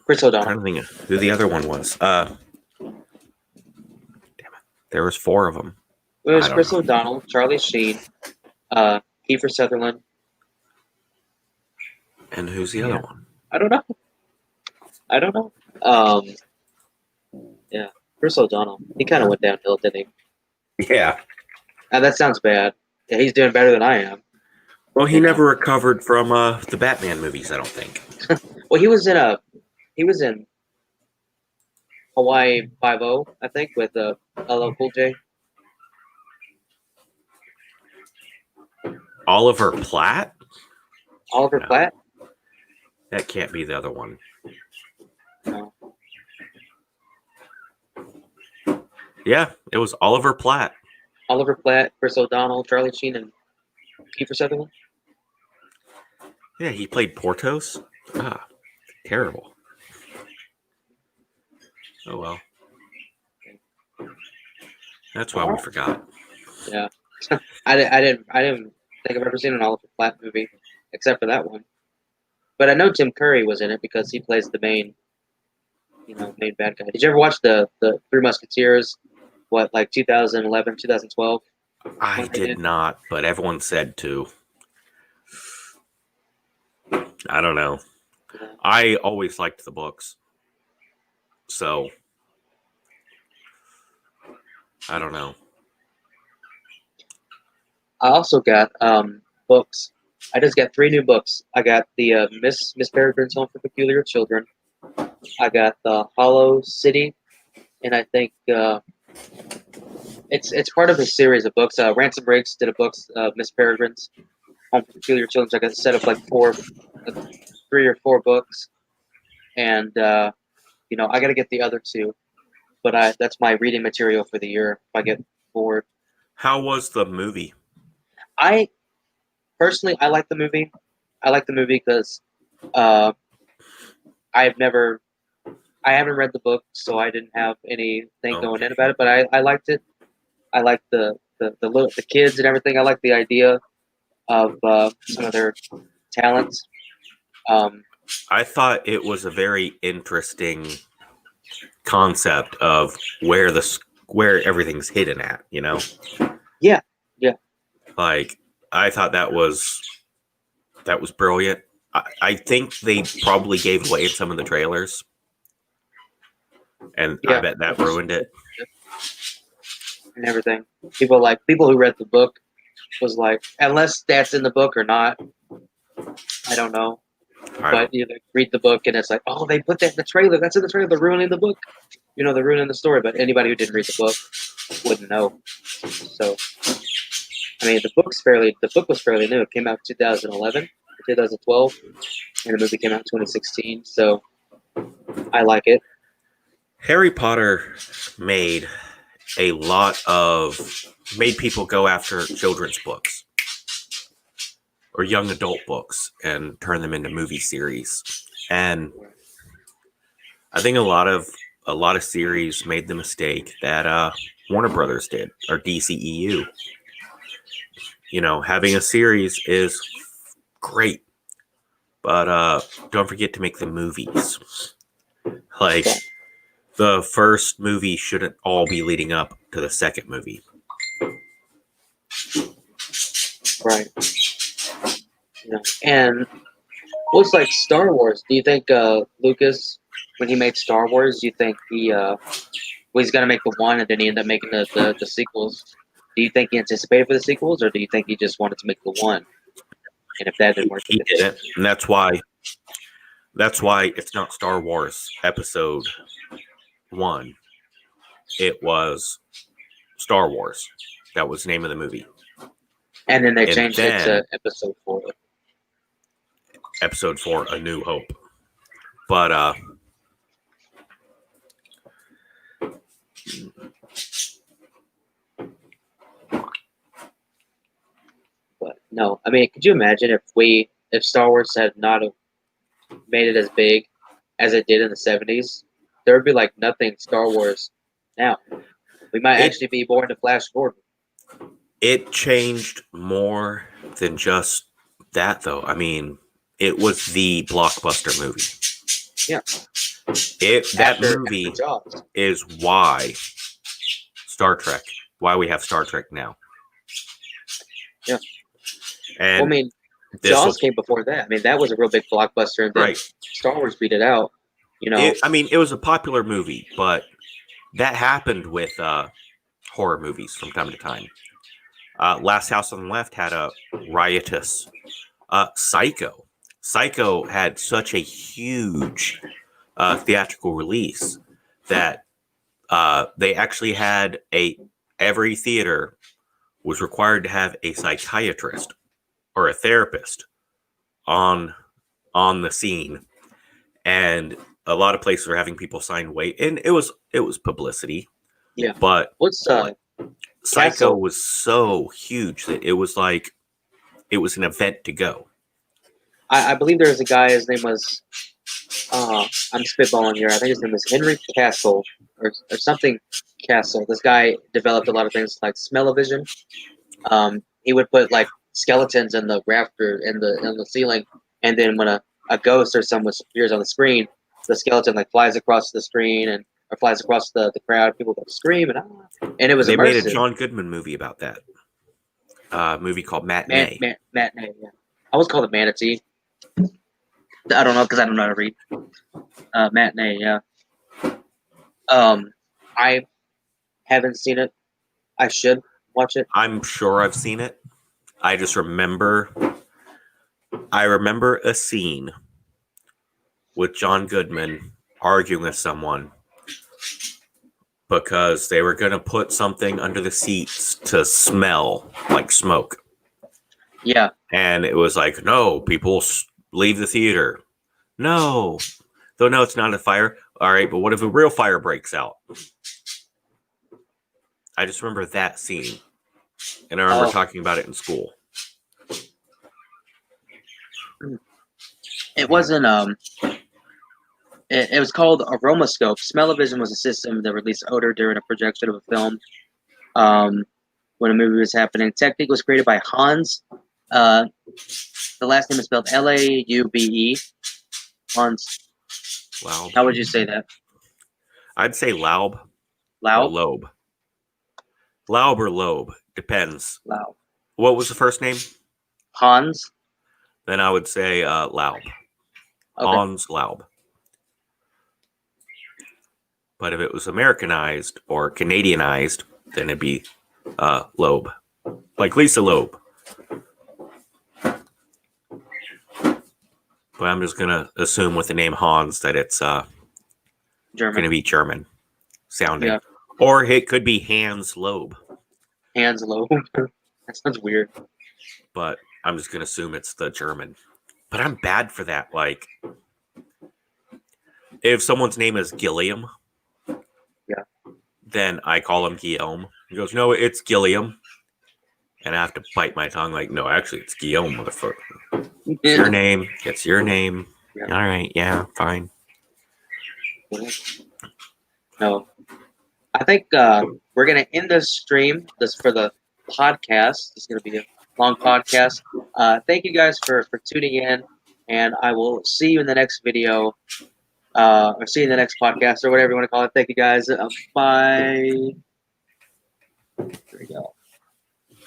Chris I'm O'Donnell. trying to think of who the other one was. Damn it. There was four of them. It was I don't Chris know. O'Donnell, Charlie Sheen, Kiefer Sutherland. And who's the other one? I don't know. I don't know. Um, yeah, Chris O'Donnell. He kind of went downhill, didn't he? Yeah. That sounds bad. Yeah, he's doing better than I am. Well, he You know. never recovered from the Batman movies, I don't think. Well, he was in Hawaii 5-0, I think, with LL Cool J. Oliver Platt? Oliver No. Platt. That can't be the other one. No. Yeah, it was Oliver Platt. Oliver Platt, Chris O'Donnell, Charlie Sheen, and Kiefer Sutherland. Yeah, he played Porthos. Ah, terrible. Oh well. That's why we forgot. Yeah, I didn't think I've ever seen an Oliver Platt movie except for that one. But I know Tim Curry was in it because he plays the main, main bad guy. Did you ever watch the Three Musketeers? What, like 2011, 2012? I When they did did? not, but everyone said to. I don't know. Yeah. I always liked the books, so I don't know. I also got books. I just got three new books. I got the Miss Peregrine's Home for Peculiar Children. I got the Hollow City, and I think it's part of a series of books. Ransom Riggs did a book, Miss Peregrine's Home for Peculiar Children. So I got a set of like uh, 3 or 4 books, and I got to get the other two. But that's my reading material for the year. If I get bored, How was the movie? I personally I like the movie. I like the movie because uh, I've never I haven't read the book, so I didn't have anything going Okay. in about it. But I liked it. I liked the kids and everything. I like the idea of some of their talents. Um, I thought it was a very interesting concept of where everything's hidden at. yeah, yeah, Like I thought that was brilliant. I think they probably gave away some of the trailers, and I yeah, bet that ruined it. and everything. People who read the book was like, unless that's in the book or not, I don't know. I But don't. read the book and it's like, oh, they put that in the trailer. That's in the trailer. They're ruining the book. They're ruining the story. But anybody who didn't read the book wouldn't know. So I mean, the book was fairly new. It came out in 2011 or 2012, and the movie came out in 2016. So I like it. Harry Potter made a lot of made people go after children's books or young adult books and turn them into movie series. And I think a lot of series made the mistake that Warner Brothers did or DCEU. Having a series is great, but don't forget to make the movies. Like So, the first movie shouldn't all be leading up to the second movie. right. And looks like Star Wars. Do you think Lucas, when he made Star Wars, do you think he's gonna make the one and then he ended up making the sequels? Do you think he anticipated for the sequels, or do you think he just wanted to make the one? And if that didn't work, he He did the didn't, and that's why it's not Star Wars Episode 1. It was Star Wars. That was the name of the movie. and then they And changed it then to Episode 4. Episode 4, A New Hope. But But no, I mean, could you imagine if Star Wars had not have made it as big as it did in the '70s? There would be like nothing Star Wars now. We might it actually be born to Flash Gordon. it changed more than just that, though. I mean, it was the blockbuster movie. Yeah, That after movie Jaws. is why why we have Star Trek now. Yeah, well, I And mean, this will Jaws came before that. I mean, that was a real big blockbuster, and then right. Star Wars beat it out. I mean, it was a popular movie, but that happened with horror movies from time to time. Last House on the Left had a riotous Psycho. Psycho had such a huge theatrical release that they actually had every theater was required to have a psychiatrist or a therapist on the scene, and a lot of places were having people sign wait, and it was publicity, Yeah. But What's Psycho Castle? was so huge that it was like it was an event to go. I believe there was a guy. His name was. I'm spitballing here. I think his name was Henry Castle or something Castle. This guy developed a lot of things like smell-o-vision. He would put like skeletons in the rafter in the ceiling, and then when a ghost or someone appears on the screen, the skeleton like flies across the screen and or flies across the crowd. People go scream and it was They made a immersive. John Goodman movie about that. Movie called Matinee. Matinee. Yeah, I was called a manatee. I don't know because I don't know how to read. Matinee. Yeah. I haven't seen it. I should watch it. I'm sure I've seen it. I just remember. I remember a scene with John Goodman arguing with someone because they were going to put something under the seats to smell like smoke. Yeah. And it was like, no, people leave the theater. No. Though, no, it's not a fire. All right, but what if a real fire breaks out? I just remember that scene. And I remember talking about it in school. It wasn't it was called Aromascope. Smell-o-vision was a system that released odor during a projection of a film when a movie was happening. Technique was created by Hans. The last name is spelled Laube. Hans. Laub. How would you say that? I'd say Laub or Laub? Loeb. Laub or Loeb. Depends. Laub. What was the first name? Hans? Then I would say Laub. Okay. Hans Laub. But if it was Americanized or Canadianized, then it'd be Loeb. Like Lisa Loeb. But I'm just going to assume with the name Hans that it's going to be German sounding. Yeah. Or it could be Hans Loeb. Hans Loeb. That sounds weird. But I'm just going to assume it's the German. But I'm bad for that. Like, if someone's name is Gilliam, yeah, then I call him Guillaume. He goes, no, it's Gilliam. And I have to bite my tongue like, no, actually, it's Guillaume, motherfucker. It's your name. It's your name. Yeah. All right. Yeah, fine. No. I think we're going to end this stream for the podcast. It's going to be a long podcast. Thank you guys for tuning in, and I will see you in the next video, or see you in the next podcast, or whatever you want to call it. Thank you guys. Bye. There we go.